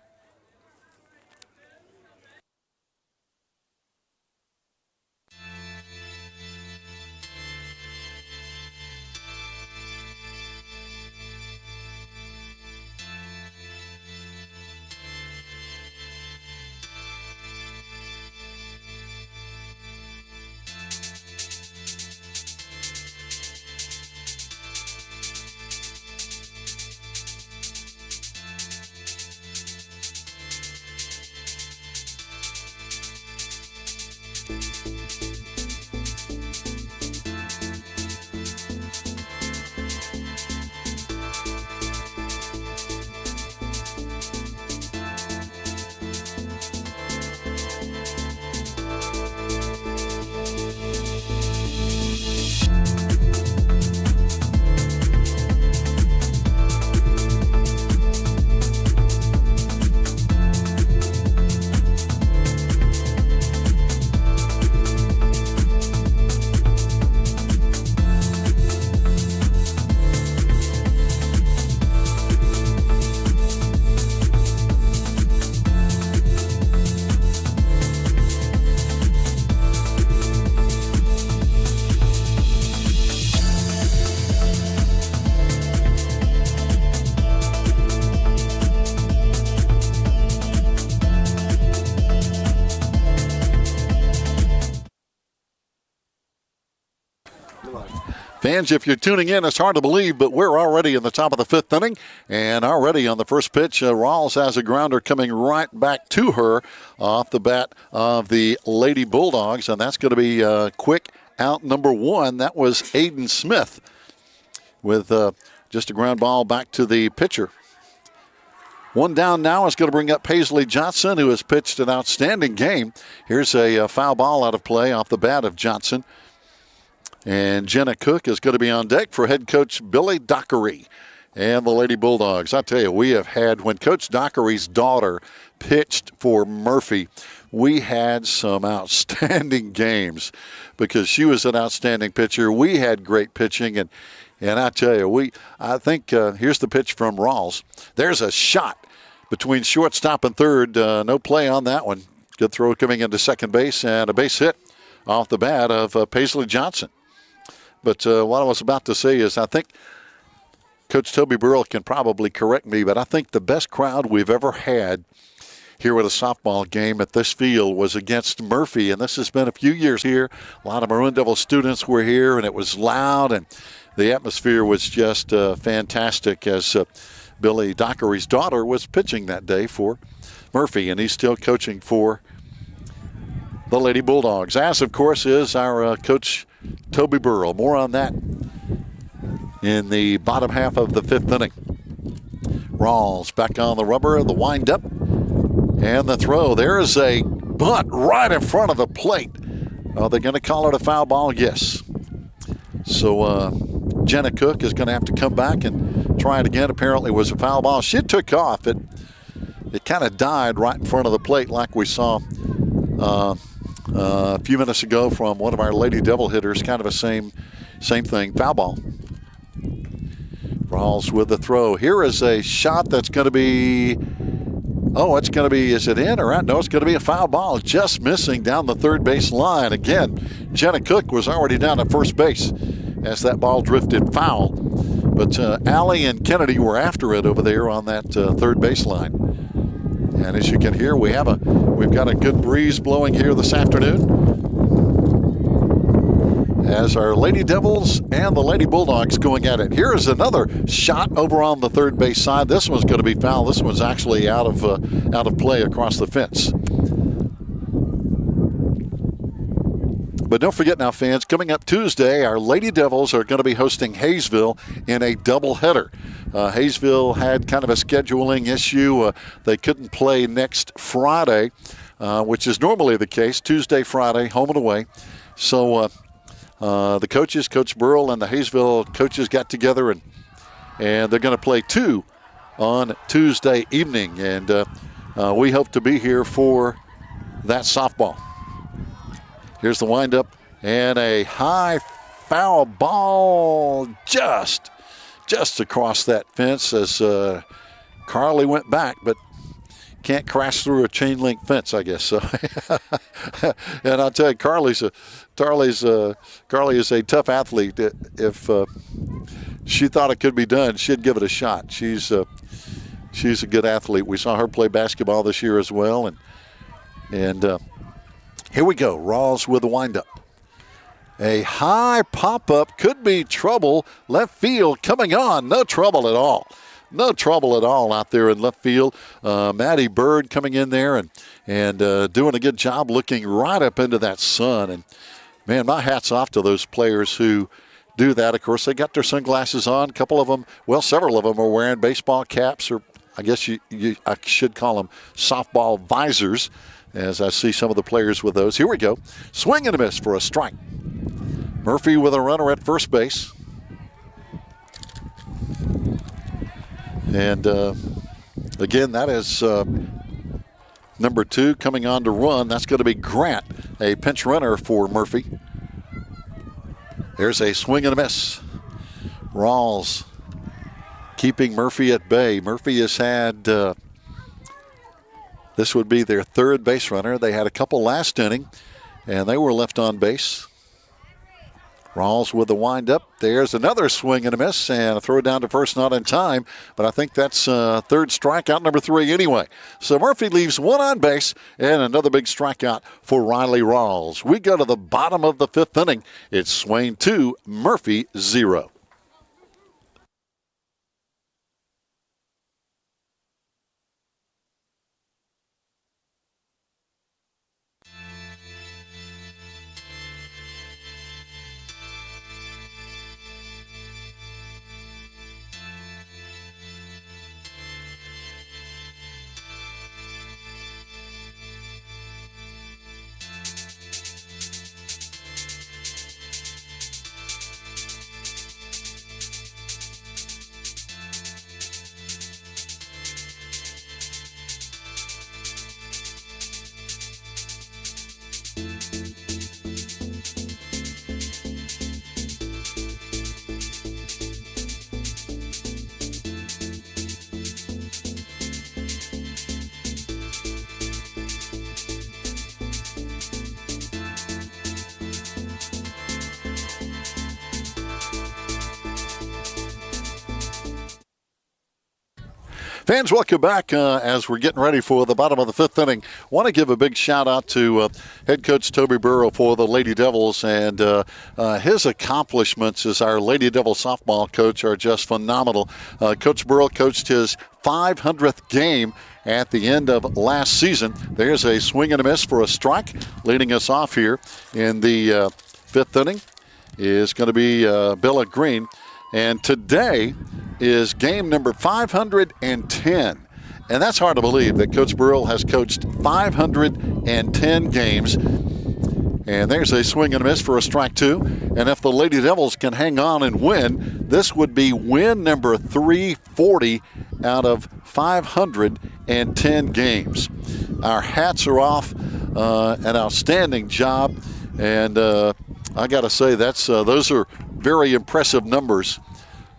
Fans, if you're tuning in, it's hard to believe, but we're already in the top of the 5th inning, and already on the first pitch, Rawls has a grounder coming right back to her off the bat of the Lady Bulldogs, and that's going to be quick out number 1. That was Aiden Smith with just a ground ball back to the pitcher. One down now is going to bring up Paisley Johnson, who has pitched an outstanding game. Here's a foul ball out of play off the bat of Johnson. And Jenna Cook is going to be on deck for head coach Billy Dockery and the Lady Bulldogs. I tell you, we have had, when Coach Dockery's daughter pitched for Murphy, we had some outstanding games because she was an outstanding pitcher. We had great pitching, and I tell you, I think here's the pitch from Rawls. There's a shot between shortstop and third. No play on that one. Good throw coming into second base, and a base hit off the bat of Paisley Johnson. But what I was about to say is I think Coach Toby Burrell can probably correct me, but I think the best crowd we've ever had here at a softball game at this field was against Murphy, and this has been a few years here. A lot of Maroon Devil students were here, and it was loud, and the atmosphere was just fantastic as Billy Dockery's daughter was pitching that day for Murphy, and he's still coaching for the Lady Bulldogs, as, of course, is our coach Toby Burrell. More on that in the bottom half of the 5th inning. Rawls back on the rubber, the windup, and the throw. There is a bunt right in front of the plate. Are they going to call it a foul ball? Yes. So Jenna Cook is going to have to come back and try it again. Apparently it was a foul ball. She took off. It kind of died right in front of the plate like we saw a few minutes ago from one of our Lady Devil hitters. Kind of a same thing. Foul ball. Rawls with the throw. Here is a shot that's going to be, it's going to be, is it in or out? No, it's going to be a foul ball. Just missing down the third base line. Again, Jenna Cook was already down at first base as that ball drifted foul. But Allie and Kennedy were after it over there on that third base line. And as you can hear, we've got a good breeze blowing here this afternoon as our Lady Devils and the Lady Bulldogs going at it. Here is another shot over on the third base side. This one's going to be foul. This one's actually out of play across the fence. But don't forget now, fans, coming up Tuesday, our Lady Devils are going to be hosting Hayesville in a doubleheader. Hayesville had kind of a scheduling issue. They couldn't play next Friday, which is normally the case, Tuesday, Friday, home and away. So the coaches, Coach Burrell and the Hayesville coaches got together, and they're going to play 2 on Tuesday evening. And we hope to be here for that softball. Here's the windup, and a high foul ball just across that fence as Carly went back, but can't crash through a chain link fence, I guess. So, and I'll tell you, Carly is a tough athlete. If she thought it could be done, she'd give it a shot. She's a good athlete. We saw her play basketball this year as well, and here we go. Rawls with the windup. A high pop-up, could be trouble. Left field coming on. No trouble at all. No trouble at all out there in left field. Maddie Bird coming in there and doing a good job looking right up into that sun. And, man, my hat's off to those players who do that. Of course, they got their sunglasses on. A couple of them, well, several of them are wearing baseball caps, or I guess I should call them softball visors, as I see some of the players with those. Here we go. Swing and a miss for a strike. Murphy with a runner at first base. And again, that is number 2 coming on to run. That's going to be Grant, a pinch runner for Murphy. There's a swing and a miss. Rawls keeping Murphy at bay. Murphy has had, this would be their 3rd base runner. They had a couple last inning, and they were left on base. Rawls with the windup. There's another swing and a miss, and a throw down to first, not in time. But I think that's 3rd strikeout, number 3 anyway. So Murphy leaves 1 on base, and another big strikeout for Riley Rawls. We go to the bottom of the 5th inning. It's Swain 2, Murphy 0. Fans, welcome back as we're getting ready for the bottom of the 5th inning. Want to give a big shout out to head coach Toby Burrow for the Lady Devils, and his accomplishments as our Lady Devil softball coach are just phenomenal. Coach Burrow coached his 500th game at the end of last season. There's a swing and a miss for a strike. Leading us off here in the 5th inning is going to be Bella Green. And today is game number 510. And that's hard to believe that Coach Burrell has coached 510 games. And there's a swing and a miss for a strike 2. And if the Lady Devils can hang on and win, this would be win number 340 out of 510 games. Our hats are off. An outstanding job. And I got to say, those are very impressive numbers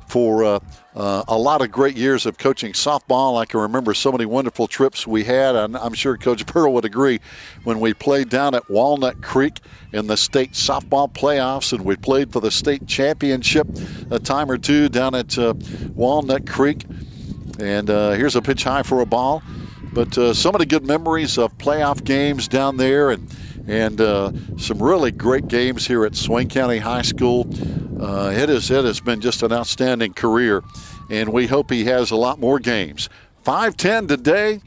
for a lot of great years of coaching softball. I can remember so many wonderful trips we had, and I'm sure Coach Burrow would agree, when we played down at Walnut Creek in the state softball playoffs, and we played for the state championship a time or two down at Walnut Creek. And here's a pitch high for a ball. But so many good memories of playoff games down there, and some really great games here at Swain County High School. It has been just an outstanding career, and we hope he has a lot more games. 5:10 today.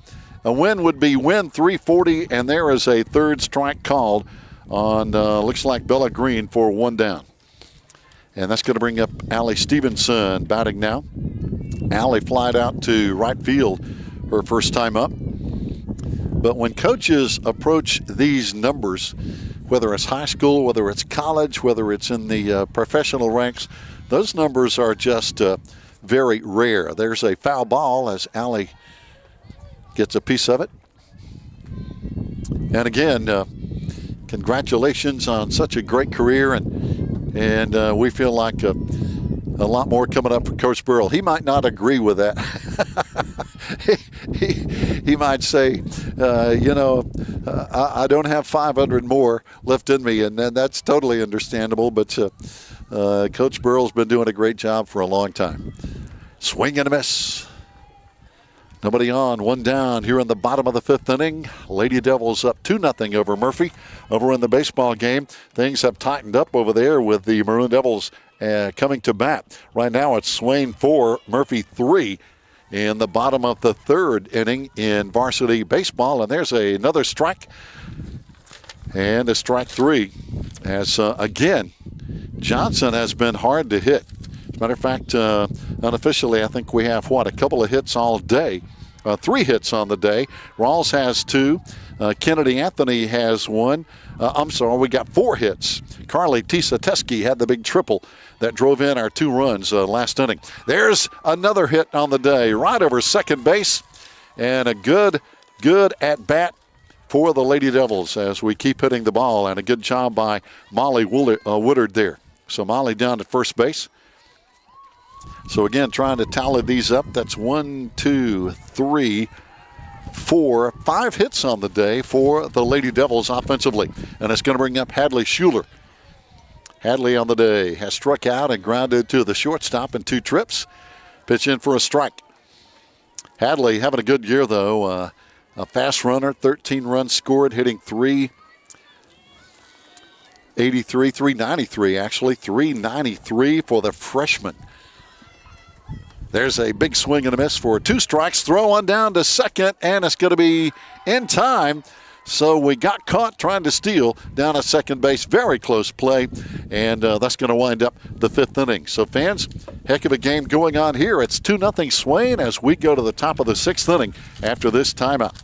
A win would be win 340, and there is a 3rd strike called on, looks like Bella Green for 1 down. And that's going to bring up Allie Stevenson batting now. Allie flied out to right field her first time up. But when coaches approach these numbers, whether it's high school, whether it's college, whether it's in the professional ranks, those numbers are just very rare. There's a foul ball as Allie gets a piece of it. And again, congratulations on such a great career, and we feel like a lot more coming up for Coach Burrell. He might not agree with that. he might say, I don't have 500 more left in me, and that's totally understandable. But Coach Burrell's been doing a great job for a long time. Swing and a miss. Nobody on, one down here in the bottom of the fifth inning. Lady Devils up 2-0 over Murphy. Over in the baseball game, things have tightened up over there with the Maroon Devils coming to bat. Right now it's Swain 4, Murphy 3 in the bottom of the third inning in varsity baseball. And there's another strike and a strike 3. As again, Johnson has been hard to hit. As a matter of fact, unofficially, I think we have, a couple of hits all day. 3 hits on the day. Rawls has 2. Kennedy Anthony has 1. We got 4 hits. Carly Tisa-Teske had the big triple that drove in our 2 runs last inning. There's another hit on the day, right over second base. And a good at-bat for the Lady Devils as we keep hitting the ball. And a good job by Molly Woodard there. So Molly down at first base. So again, trying to tally these up. That's 1, 2, 3, 4, 5 hits on the day for the Lady Devils offensively. And it's going to bring up Hadley Schuler. Hadley on the day has struck out and grounded to the shortstop in 2 trips. Pitch in for a strike. Hadley having a good year, though. A fast runner, 13 runs scored, hitting 393 actually. 393 for the freshman. There's a big swing and a miss for 2 strikes. Throw on down to second, and it's going to be in time. So we got caught trying to steal down at second base. Very close play, and that's going to wind up the 5th inning. So fans, heck of a game going on here. It's 2-0 Swain as we go to the top of the 6th inning after this timeout.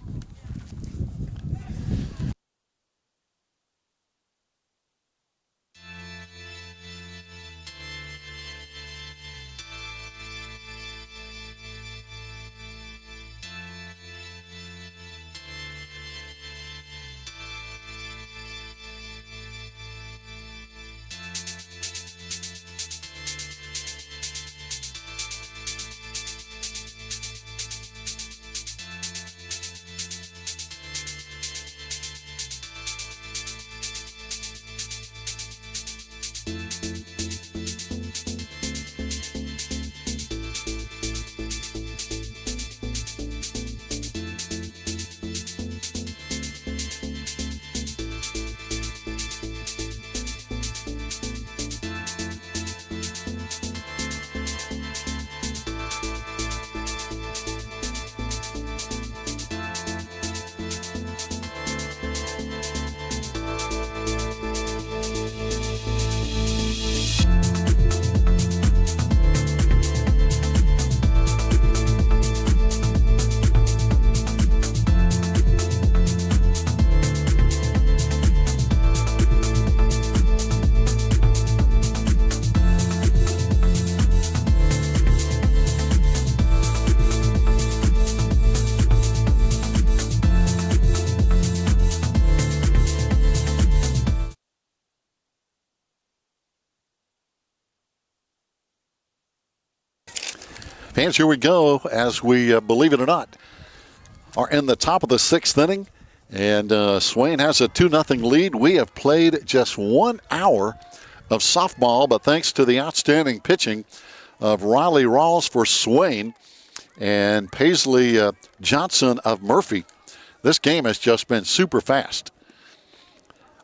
Fans, here we go as we, believe it or not, are in the top of the 6th inning. And Swain has a 2-0 lead. We have played just 1 hour of softball, but thanks to the outstanding pitching of Riley Rawls for Swain and Paisley Johnson of Murphy, this game has just been super fast.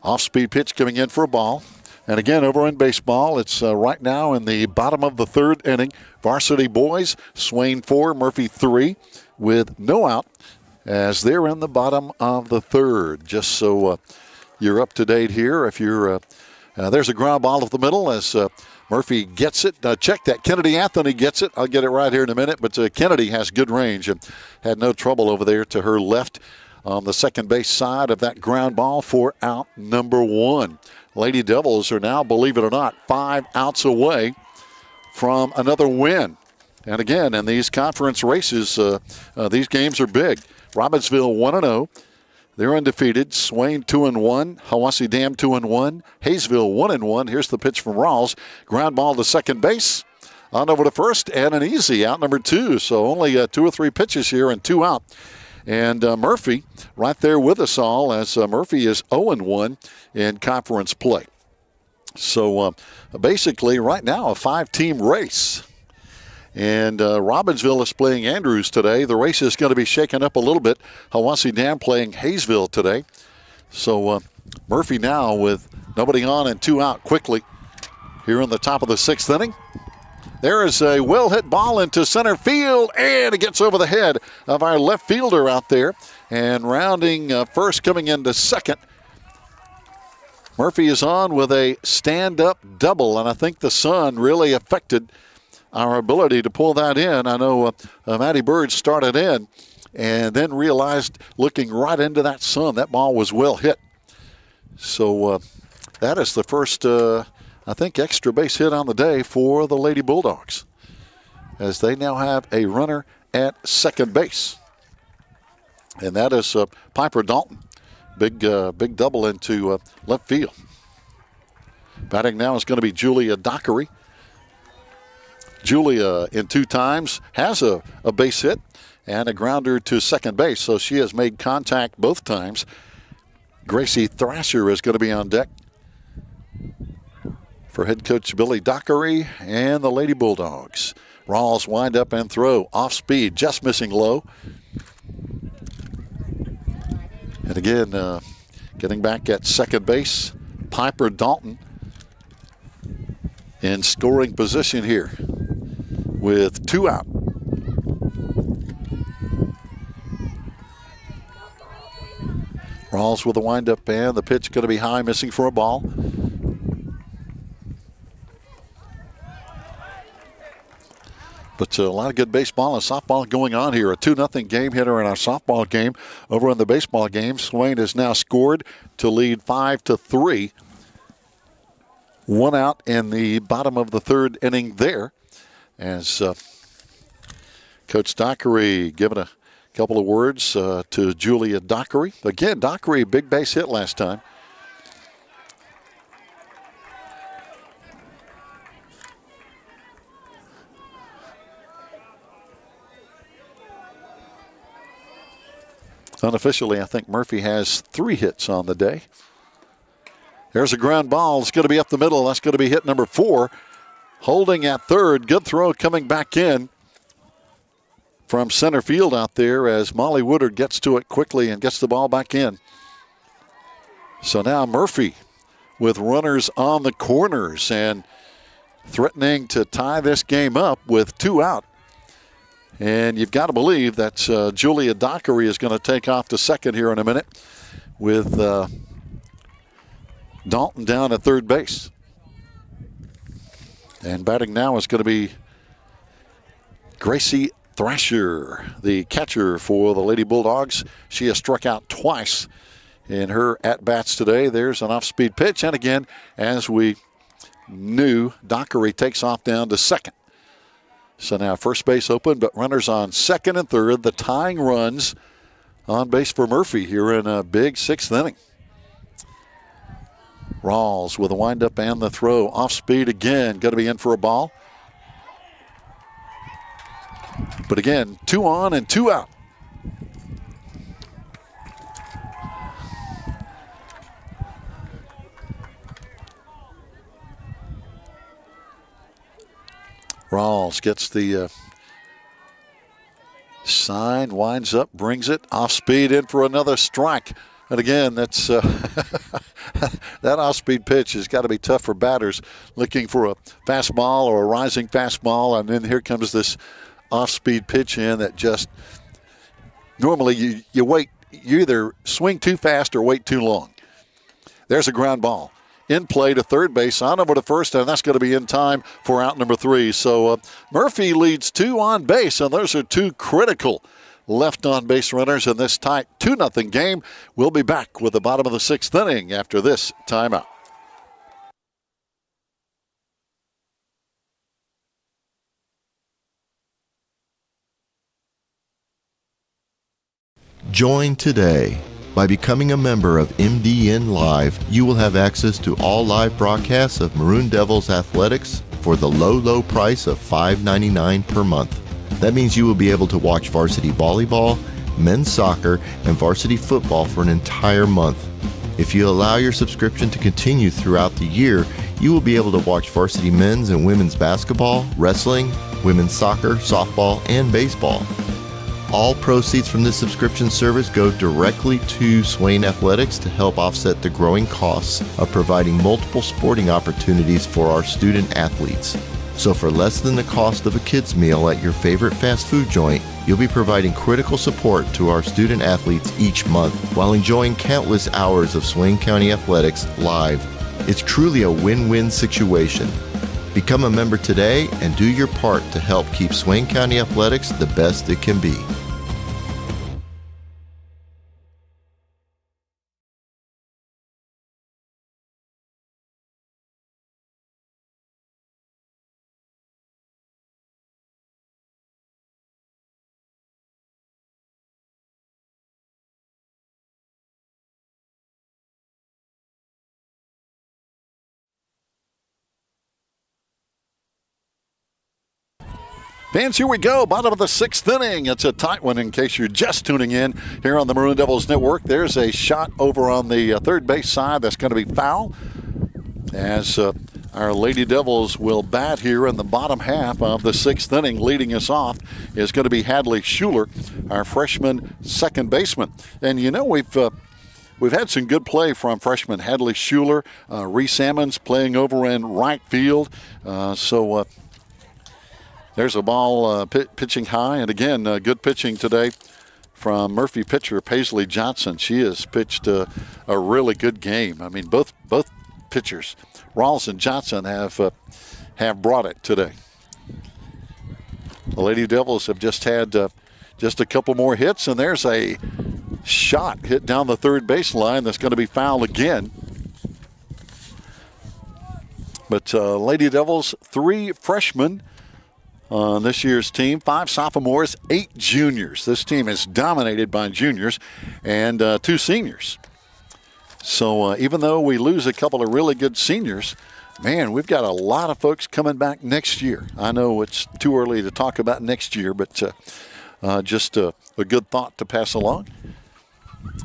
Off-speed pitch coming in for a ball. And again, over in baseball, it's right now in the bottom of the 3rd inning. Varsity boys, Swain 4, Murphy 3, with no out as they're in the bottom of the 3rd. Just so you're up to date here. If you're there's a ground ball up the middle as Murphy gets it. Check that. Kennedy Anthony gets it. I'll get it right here in a minute. But Kennedy has good range and had no trouble over there to her left on the second base side of that ground ball for out number 1. Lady Devils are now, believe it or not, 5 outs away from another win. And again, in these conference races, these games are big. Robbinsville 1-0. They're undefeated. Swain 2-1. Hiwassee Dam 2-1. Hayesville 1-1. Here's the pitch from Rawls. Ground ball to second base. On over to first, and an easy out number 2. So only 2 or 3 pitches here and 2 out. And Murphy right there with us all, as Murphy is 0-1 in conference play. So basically right now a 5-team race. And Robbinsville is playing Andrews today. The race is going to be shaken up a little bit. Hiwassee Dam playing Hayesville today. So Murphy now with nobody on and 2 out quickly here in the top of the 6th inning. There is a well-hit ball into center field, and it gets over the head of our left fielder out there. And rounding first, coming into second, Murphy is on with a stand-up double, and I think the sun really affected our ability to pull that in. I know Matty Bird started in and then realized, looking right into that sun, that ball was well hit. So that is the first, I think, extra base hit on the day for the Lady Bulldogs, as they now have a runner at second base. And that is Piper Dalton. Big double into left field. Batting now is going to be Julia Dockery. Julia, in 2 times, has a base hit and a grounder to second base, so she has made contact both times. Gracie Thrasher is going to be on deck for head coach Billy Dockery and the Lady Bulldogs. Rawls wind up and throw. Off speed, just missing low. And again, getting back at second base, Piper Dalton in scoring position here with 2 out. Rawls with a windup, and the pitch going to be high, missing for a ball. But a lot of good baseball and softball going on here. A 2-0 game hitter in our softball game. Over in the baseball game, Swain has now scored to lead 5-3. 1 out in the bottom of the 3rd inning there, as Coach Dockery giving a couple of words to Julia Dockery. Again, Dockery, big base hit last time. Unofficially, I think Murphy has 3 hits on the day. There's a ground ball. It's going to be up the middle. That's going to be hit number 4. Holding at third. Good throw coming back in from center field out there, as Molly Woodard gets to it quickly and gets the ball back in. So now Murphy with runners on the corners and threatening to tie this game up with 2 out. And you've got to believe that Julia Dockery is going to take off to second here in a minute with Dalton down at third base. And batting now is going to be Gracie Thrasher, the catcher for the Lady Bulldogs. She has struck out twice in her at-bats today. There's an off-speed pitch. And again, as we knew, Dockery takes off down to second. So now first base open, but runners on second and third. The tying runs on base for Murphy here in a big 6th inning. Rawls with a windup and the throw. Off speed again. Going to be in for a ball. But again, 2 on and 2 out. Rawls gets the sign, winds up, brings it. Off speed in for another strike. And again, that's that off-speed pitch has got to be tough for batters looking for a fastball or a rising fastball. And then here comes this off-speed pitch in that just normally you wait. You either swing too fast or wait too long. There's a ground ball. In play to third base, on over to first, and that's going to be in time for out number 3. So Murphy leads 2 on base, and those are 2 critical left on base runners in this tight 2-0 game. We'll be back with the bottom of the 6th inning after this timeout. Join today. By becoming a member of MDN Live, you will have access to all live broadcasts of Maroon Devils athletics for the low price of $5.99 per month. That means you will be able to watch varsity volleyball, men's soccer, and varsity football for an entire month. If you allow your subscription to continue throughout the year, you will be able to watch varsity men's and women's basketball, wrestling, women's soccer, softball, and baseball. All proceeds from this subscription service go directly to Swain Athletics to help offset the growing costs of providing multiple sporting opportunities for our student athletes. So for less than the cost of a kid's meal at your favorite fast food joint, you'll be providing critical support to our student athletes each month while enjoying countless hours of Swain County athletics live. It's truly a win-win situation. Become a member today and do your part to help keep Swain County athletics the best it can be. Fans, here we go. Bottom of the 6th inning. It's a tight one in case you're just tuning in here on the Maroon Devils Network. There's a shot over on the third base side that's going to be foul as our Lady Devils will bat here in the bottom half of the 6th inning. Leading us off is going to be Hadley Schuler, our freshman second baseman. And you know, we've had some good play from freshman Hadley Schuler. Reese Ammons playing over in right field. There's a ball pitching high, and again, good pitching today from Murphy pitcher Paisley Johnson. She has pitched a really good game. I mean, both pitchers, Rawls and Johnson, have brought it today. The Lady Devils have just had just a couple more hits, and there's a shot hit down the third baseline that's going to be fouled again. But Lady Devils, 3 freshmen on this year's team, 5 sophomores, 8 juniors. This team is dominated by juniors and 2 seniors. So even though we lose a couple of really good seniors, man, we've got a lot of folks coming back next year. I know it's too early to talk about next year, but just a good thought to pass along.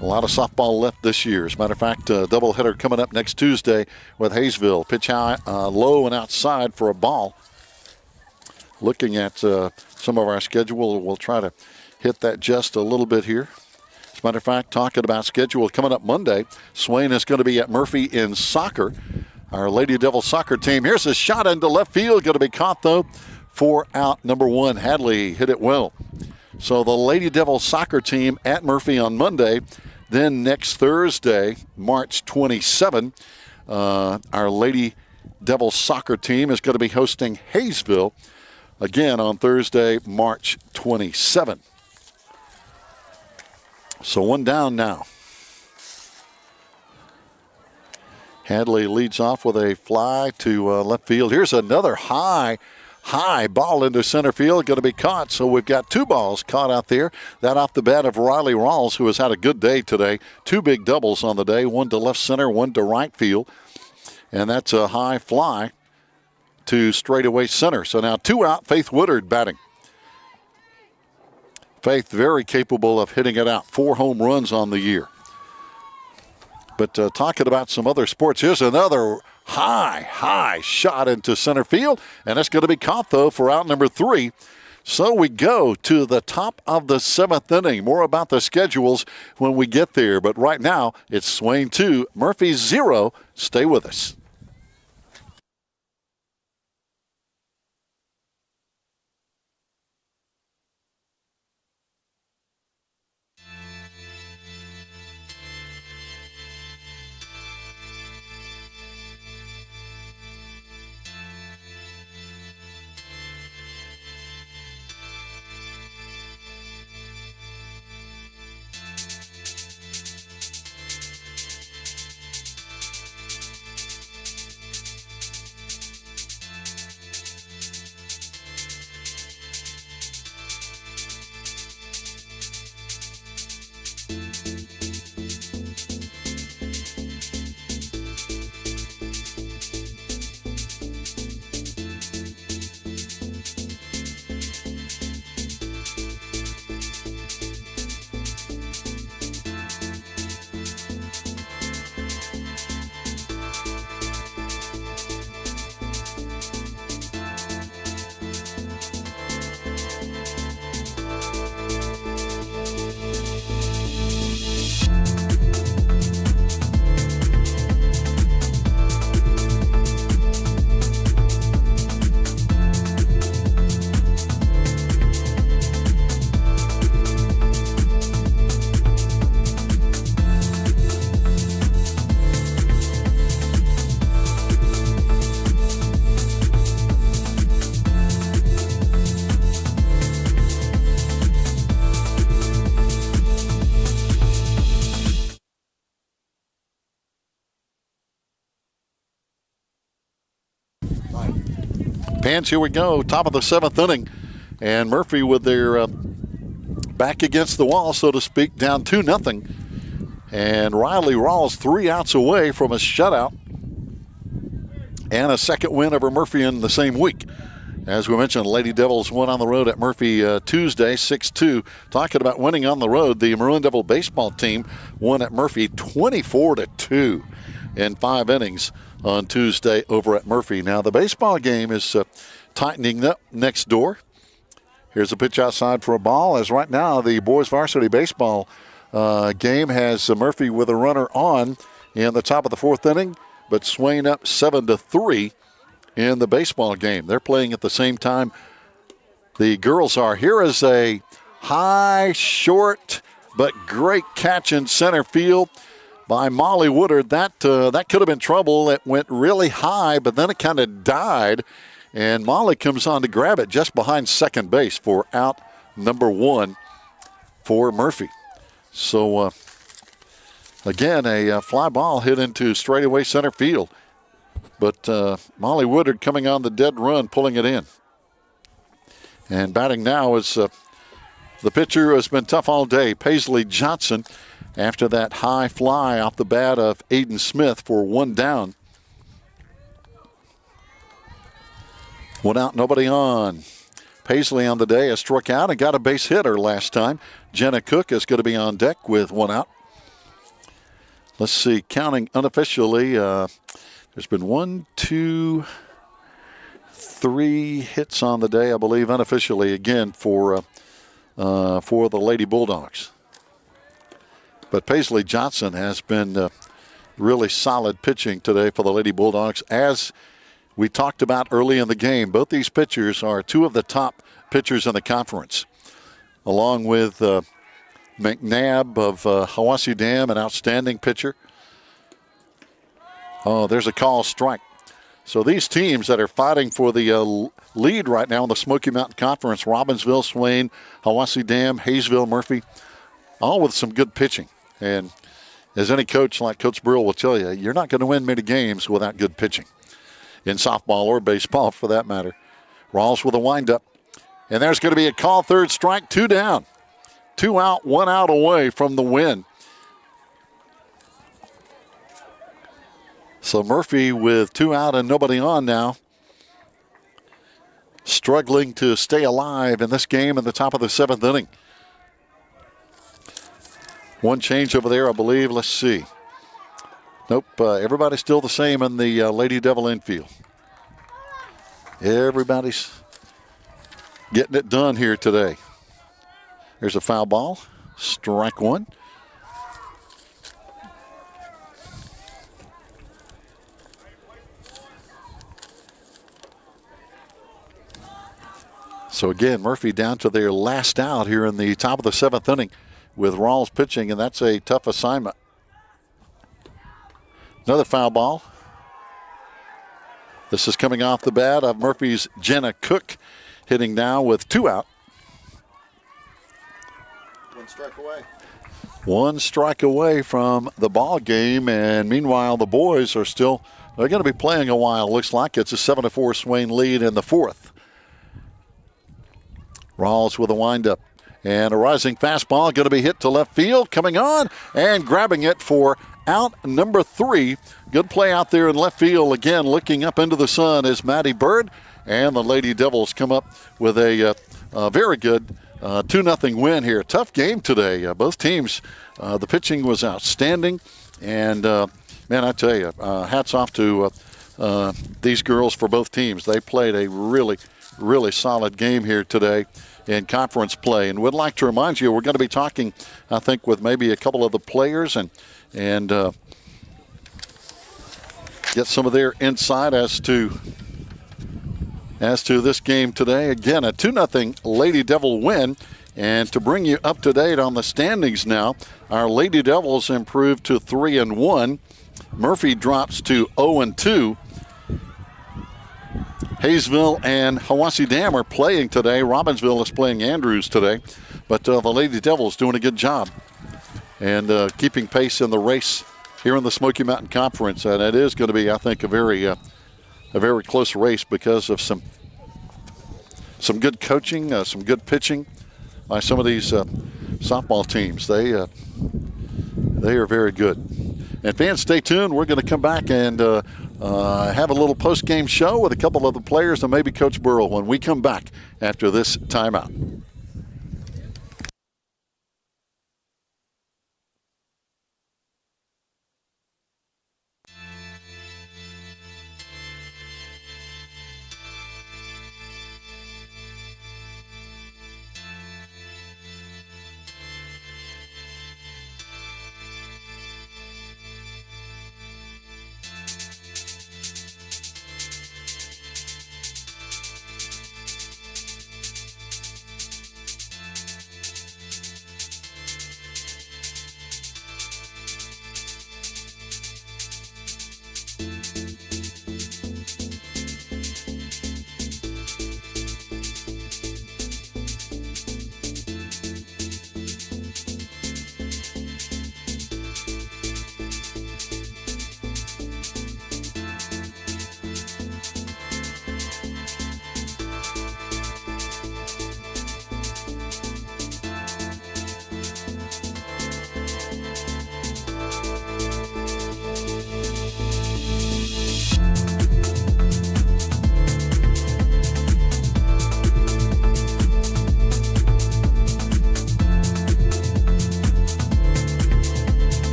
A lot of softball left this year. As a matter of fact, a doubleheader coming up next Tuesday with Hayesville. Pitch high, low and outside for a ball. Looking at some of our schedule, we'll try to hit that just a little bit here. As a matter of fact, talking about schedule coming up Monday, Swain is going to be at Murphy in soccer. Our Lady Devils soccer team. Here's a shot into left field. Going to be caught, though, for out number 1. Hadley hit it well. So the Lady Devils soccer team at Murphy on Monday. Then next Thursday, March 27, our Lady Devils soccer team is going to be hosting Hayesville again on Thursday, March 27. So one down now. Hadley leads off with a fly to left field. Here's another high ball into center field. Going to be caught. So we've got 2 balls caught out there. That off the bat of Riley Rawls, who has had a good day today. 2 big doubles on the day. 1 to left center, 1 to right field. And that's a high fly to straightaway center. So now 2 out, Faith Woodard batting. Faith very capable of hitting it out. 4 home runs on the year. But talking about some other sports, here's another high shot into center field. And it's going to be caught, though, for out number 3. So we go to the top of the 7th inning. More about the schedules when we get there. But right now, it's Swain 2, Murphy 0. Stay with us. Pans, here we go. Top of the 7th inning. And Murphy with their back against the wall, so to speak, down 2-0. And Riley Rawls 3 outs away from a shutout and a second win over Murphy in the same week. As we mentioned, Lady Devils won on the road at Murphy Tuesday, 6-2. Talking about winning on the road, the Maroon Devil baseball team won at Murphy 24-2 in 5 innings on Tuesday over at Murphy. Now, the baseball game is tightening up next door. Here's a pitch outside for a ball, as right now the boys varsity baseball game has Murphy with a runner on in the top of the 4th inning, but Swain up 7-3 in the baseball game. They're playing at the same time the girls are. Here is a high, short, but great catch in center field by Molly Woodard. That could have been trouble. It went really high, but then it kind of died, and Molly comes on to grab it just behind second base for out number 1 for Murphy. So, again, a fly ball hit into straightaway center field. But Molly Woodard coming on the dead run, pulling it in. And batting now is the pitcher who has been tough all day, Paisley Johnson, after that high fly off the bat of Aiden Smith for 1 down. 1 out, nobody on. Paisley on the day has struck out and got a base hitter last time. Jenna Cook is going to be on deck with 1 out. Let's see, counting unofficially, there's been 1, 2, 3 hits on the day, I believe, unofficially again for the Lady Bulldogs. But Paisley Johnson has been really solid pitching today for the Lady Bulldogs. As we talked about early in the game, both these pitchers are 2 of the top pitchers in the conference, along with McNabb of Hiwassee Dam, an outstanding pitcher. Oh, there's a call strike. So these teams that are fighting for the lead right now in the Smoky Mountain Conference, Robbinsville, Swain, Hiwassee Dam, Hayesville, Murphy, all with some good pitching. And as any coach like Coach Brill will tell you, you're not going to win many games without good pitching, in softball or baseball for that matter. Rawls with a windup. And there's going to be a call, 3rd strike, 2 down. 2 out, 1 out away from the win. So Murphy with 2 out and nobody on now, struggling to stay alive in this game in the top of the 7th inning. 1 change over there, I believe. Let's see. Nope, everybody's still the same in the Lady Devil infield. Everybody's getting it done here today. There's a foul ball, strike 1. So again, Murphy down to their last out here in the top of the 7th inning with Rawls pitching, and that's a tough assignment. Another foul ball. This is coming off the bat of Murphy's Jenna Cook, hitting now with 2 out. 1 strike away. 1 strike away from the ball game, and meanwhile the boys are still, they're going to be playing a while. Looks like it's a 7-4 Swain lead in the 4th. Rawls with a windup. And a rising fastball going to be hit to left field. Coming on and grabbing it for out number 3. Good play out there in left field. Again, looking up into the sun is Maddie Bird. And the Lady Devils come up with a very good 2-0 win here. Tough game today. Both teams, the pitching was outstanding. And, man, I tell you, hats off to these girls for both teams. They played a really, really solid game here today in conference play. And would like to remind you, we're going to be talking, I think, with maybe a couple of the players and get some of their insight as to this game today. Again, a 2-0 Lady Devil win. And to bring you up to date on the standings now, our Lady Devils improved to 3-1. Murphy drops to 0-2. Hayesville and Hiwassee Dam are playing today. Robbinsville is playing Andrews today. But the Lady Devils doing a good job and keeping pace in the race here in the Smoky Mountain Conference. And it is going to be, I think, a very close race because of some some good coaching, some good pitching by some of these softball teams. They are very good. And fans, stay tuned. We're going to come back and have a little post-game show with a couple of the players and maybe Coach Burrell when we come back after this timeout.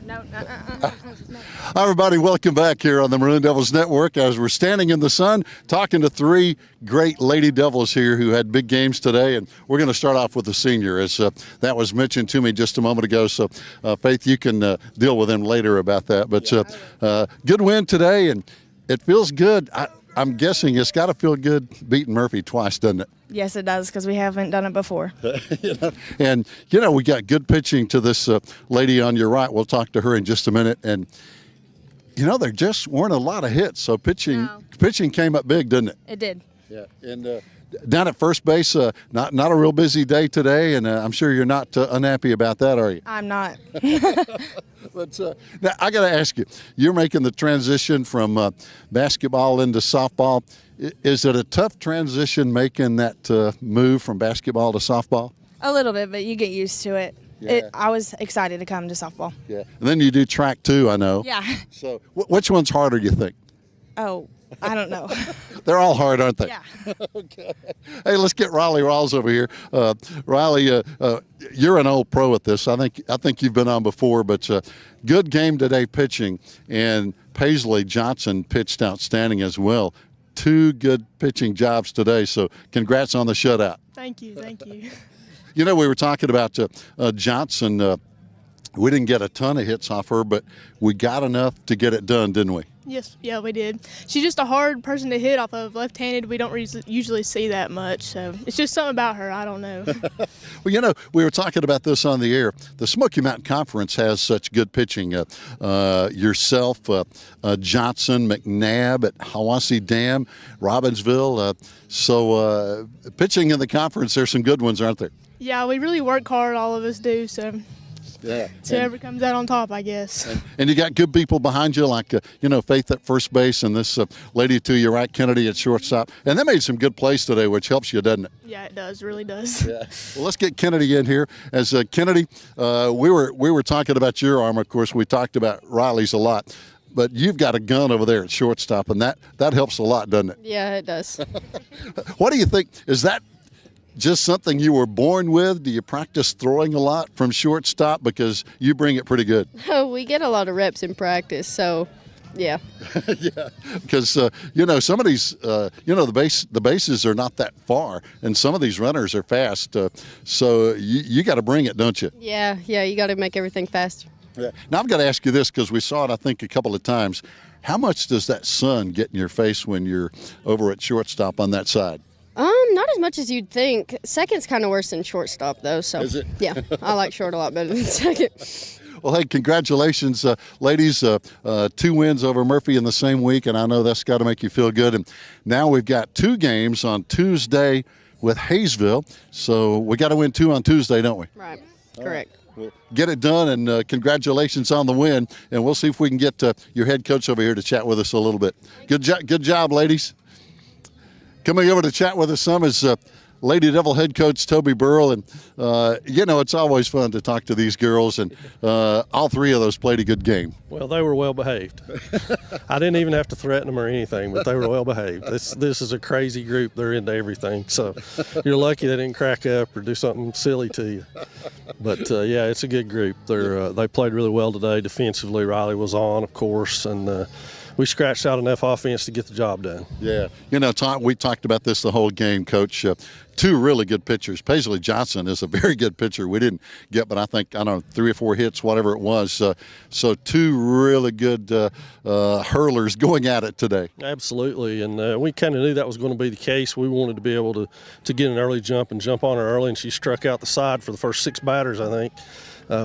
No. Hi, everybody. Welcome back here on the Maroon Devils Network as we're standing in the sun talking to three great Lady Devils here who had big games today. And we're going to start off with the senior, as that was mentioned to me just a moment ago. So, Faith, you can deal with them later about that. But good win today, and it feels good. I'm guessing it's got to feel good beating Murphy twice, doesn't it? Yes, it does, because we haven't done it before. And, we got good pitching to this lady on your right. We'll talk to her in just a minute. And, there just weren't a lot of hits. So pitching came up big, didn't it? It did. Yeah. And down at first base, not a real busy day today. And I'm sure you're not unhappy about that, are you? I'm not. But now I got to ask you, you're making the transition from basketball into softball. Is it a tough transition making that move from basketball to softball? A little bit, but you get used to it. Yeah. I was excited to come to softball. Yeah. And then you do track too, I know. Yeah. So which one's harder, you think? Oh, I don't know. They're all hard, aren't they? Yeah. Okay. Hey, let's get Riley Rawls over here. Riley, you're an old pro at this. I think you've been on before, but good game today pitching, and Paisley Johnson pitched outstanding as well. Two good pitching jobs today, so congrats on the shutout. Thank you. We were talking about Johnson. We didn't get a ton of hits off her, but we got enough to get it done, didn't we? Yes, yeah, we did. She's just a hard person to hit off of. Left-handed, we don't usually see that much, so it's just something about her. I don't know. Well, we were talking about this on the air. The Smoky Mountain Conference has such good pitching. Yourself, Johnson, McNabb at Hiwassee Dam, Robbinsville. So pitching in the conference, there's some good ones, aren't there? Yeah, we really work hard, all of us do, so Yeah. It's whoever comes out on top, I guess. And you got good people behind you, like, Faith at first base and this lady to your right, Kennedy, at shortstop. And they made some good plays today, which helps you, doesn't it? Yeah, it does. Really does. Yeah. Well, let's get Kennedy in here. As Kennedy, we were talking about your arm. Of course, we talked about Riley's a lot. But you've got a gun over there at shortstop, and that helps a lot, doesn't it? Yeah, it does. What do you think? Is that just something you were born with? Do you practice throwing a lot from shortstop? Because you bring it pretty good. Oh, we get a lot of reps in practice, so yeah. Yeah, because some of these, the bases are not that far, and some of these runners are fast. So you got to bring it, don't you? Yeah, you got to make everything faster. Yeah. Now I've got to ask you this, because we saw it, I think, a couple of times. How much does that sun get in your face when you're over at shortstop on that side? Not as much as you'd think. Second's kind of worse than shortstop, though. So is it? Yeah, I like short a lot better than second. Well, hey, congratulations, ladies. 2 wins over Murphy in the same week, and I know that's got to make you feel good. And now we've got 2 games on Tuesday with Hayesville, so we got to win 2 on Tuesday, don't we? Right, correct. Well, get it done, and congratulations on the win. And we'll see if we can get your head coach over here to chat with us a little bit. Good job, ladies. Coming over to chat with us some is Lady Devil head coach Toby Burrell, and it's always fun to talk to these girls, and all 3 of those played a good game. Well, they were well behaved. I didn't even have to threaten them or anything, but they were well behaved. This is a crazy group. They're into everything, so you're lucky they didn't crack up or do something silly to you. But yeah, it's a good group. They played really well today. Defensively, Riley was on, of course, and we scratched out enough offense to get the job done. Yeah. We talked about this the whole game, Coach. 2 really good pitchers. Paisley Johnson is a very good pitcher. We didn't get, but I think, 3 or 4 hits, whatever it was. So 2 really good hurlers going at it today. Absolutely, and we kind of knew that was going to be the case. We wanted to be able to get an early jump and jump on her early, and she struck out the side for the first 6 batters, I think,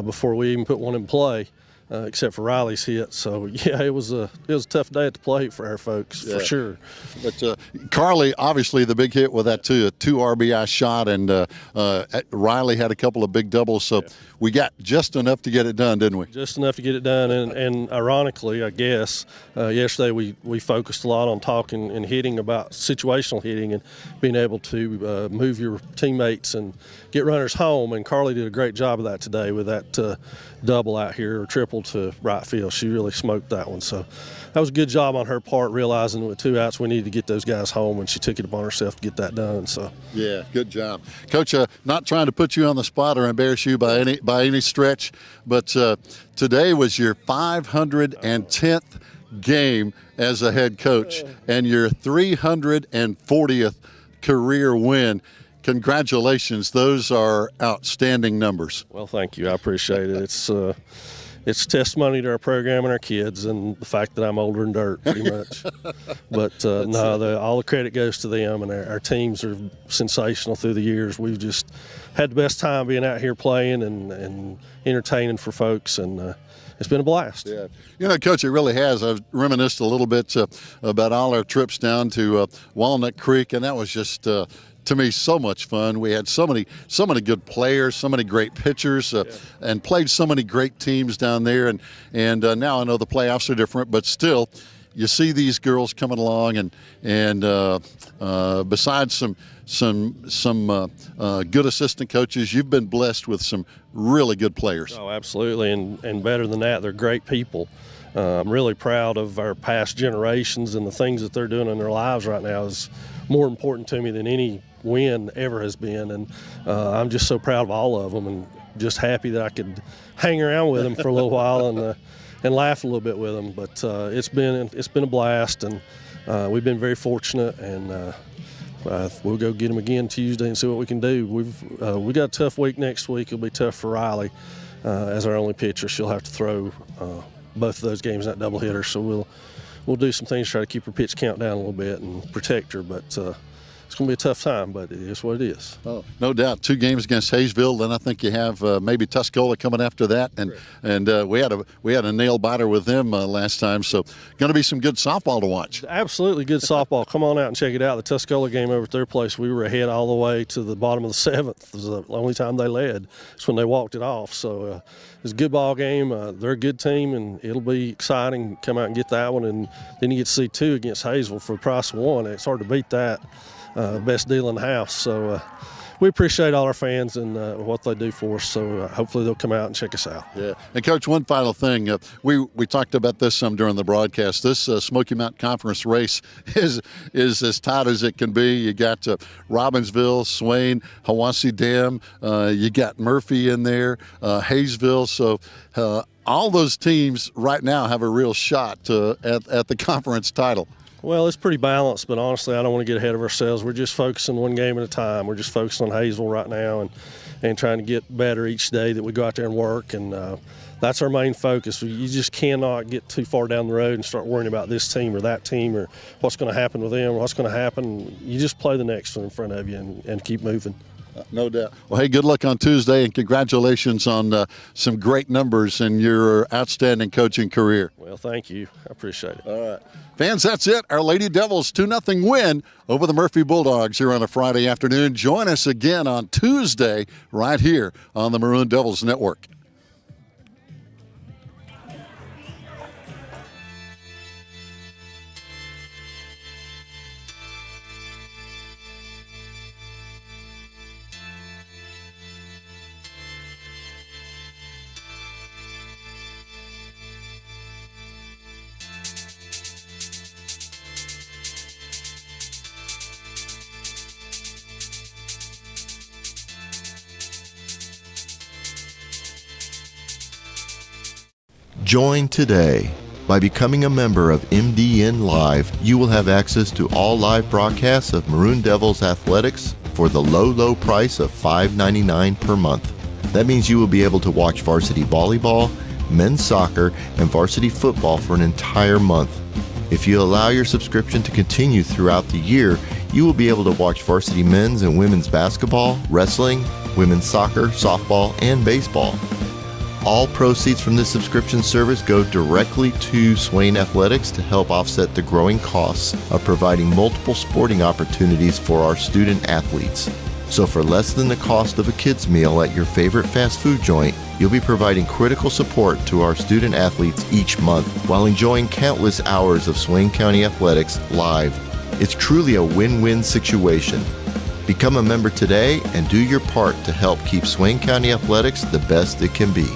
before we even put one in play. Except for Riley's hit. So, yeah, it was a tough day at the plate for our folks, for sure. But Carly, obviously the big hit with that, too, a 2 RBI shot, and Riley had a couple of big doubles. So we got just enough to get it done, didn't we? Just enough to get it done. And ironically, I guess, yesterday we focused a lot on talking and hitting about situational hitting and being able to move your teammates and get runners home. And Carly did a great job of that today with that double out here, or triple to right field. She really smoked that one. So that was a good job on her part, realizing with 2 outs we needed to get those guys home, and she took it upon herself to get that done. So yeah, good job, Coach. Not trying to put you on the spot or embarrass you by any stretch, but today was your 510th game as a head coach and your 340th career win. Congratulations. Those are outstanding numbers. Well, thank you. I appreciate it. It's testimony to our program and our kids, and the fact that I'm older than dirt, pretty much. But all the credit goes to them, and our teams are sensational through the years. We've just had the best time being out here playing and entertaining for folks, and it's been a blast. Yeah, Coach, it really has. I've reminisced a little bit about all our trips down to Walnut Creek, and that was just to me so much fun. We had so many good players, so many great pitchers, and played so many great teams down there. And now I know the playoffs are different, but still, you see these girls coming along, and besides some good assistant coaches, you've been blessed with some really good players. Oh, absolutely, and better than that, they're great people. I'm really proud of our past generations, and the things that they're doing in their lives right now is more important to me than any win ever has been. And I'm just so proud of all of them, and just happy that I could hang around with them for a little while and laugh a little bit with them. But it's been a blast, and we've been very fortunate, and we'll go get them again Tuesday and see what we can do. We got a tough week next week. It'll be tough for Riley as our only pitcher. She'll have to throw both of those games in that doubleheader, so we'll do some things to try to keep her pitch count down a little bit and protect her. But it's going to be a tough time, but it is what it is. Oh, no doubt. 2 games against Hayesville. Then I think you have maybe Tuscola coming after that, and we had a nail biter with them last time. So going to be some good softball to watch. Absolutely good softball. Come on out and check it out. The Tuscola game over at their place, we were ahead all the way to the bottom of the 7th. It was the only time they led. It's when they walked it off. So it was a good ball game. They're a good team, and it'll be exciting. Come out and get that one, and then you get to see 2 against Hayesville for the price of 1. It's hard to beat that. Best deal in the house. So we appreciate all our fans and what they do for us. So hopefully they'll come out and check us out. Yeah. And Coach, one final thing. We talked about this some during the broadcast. This Smoky Mountain Conference race is as tight as it can be. You got Robbinsville, Swain, Hiwassee Dam. You got Murphy in there, Hayesville. So all those teams right now have a real shot at the conference title. Well, it's pretty balanced, but honestly, I don't want to get ahead of ourselves. We're just focusing one game at a time. We're just focused on Hayesville right now and trying to get better each day that we go out there and work. And that's our main focus. You just cannot get too far down the road and start worrying about this team or that team or what's going to happen with them or what's going to happen. You just play the next one in front of you and keep moving. No doubt. Well, hey, good luck on Tuesday, and congratulations on some great numbers in your outstanding coaching career. Well, thank you. I appreciate it. All right. Fans, that's it. Our Lady Devils 2-0 win over the Murphy Bulldogs here on a Friday afternoon. Join us again on Tuesday right here on the Maroon Devils Network. Join today. By becoming a member of MDN Live, you will have access to all live broadcasts of Maroon Devils athletics for the low price of $5.99 per month. That means you will be able to watch varsity volleyball, men's soccer, and varsity football for an entire month. If you allow your subscription to continue throughout the year, you will be able to watch varsity men's and women's basketball, wrestling, women's soccer, softball, and baseball. All proceeds from this subscription service go directly to Swain Athletics to help offset the growing costs of providing multiple sporting opportunities for our student athletes. So for less than the cost of a kid's meal at your favorite fast food joint, you'll be providing critical support to our student athletes each month while enjoying countless hours of Swain County athletics live. It's truly a win-win situation. Become a member today and do your part to help keep Swain County athletics the best it can be.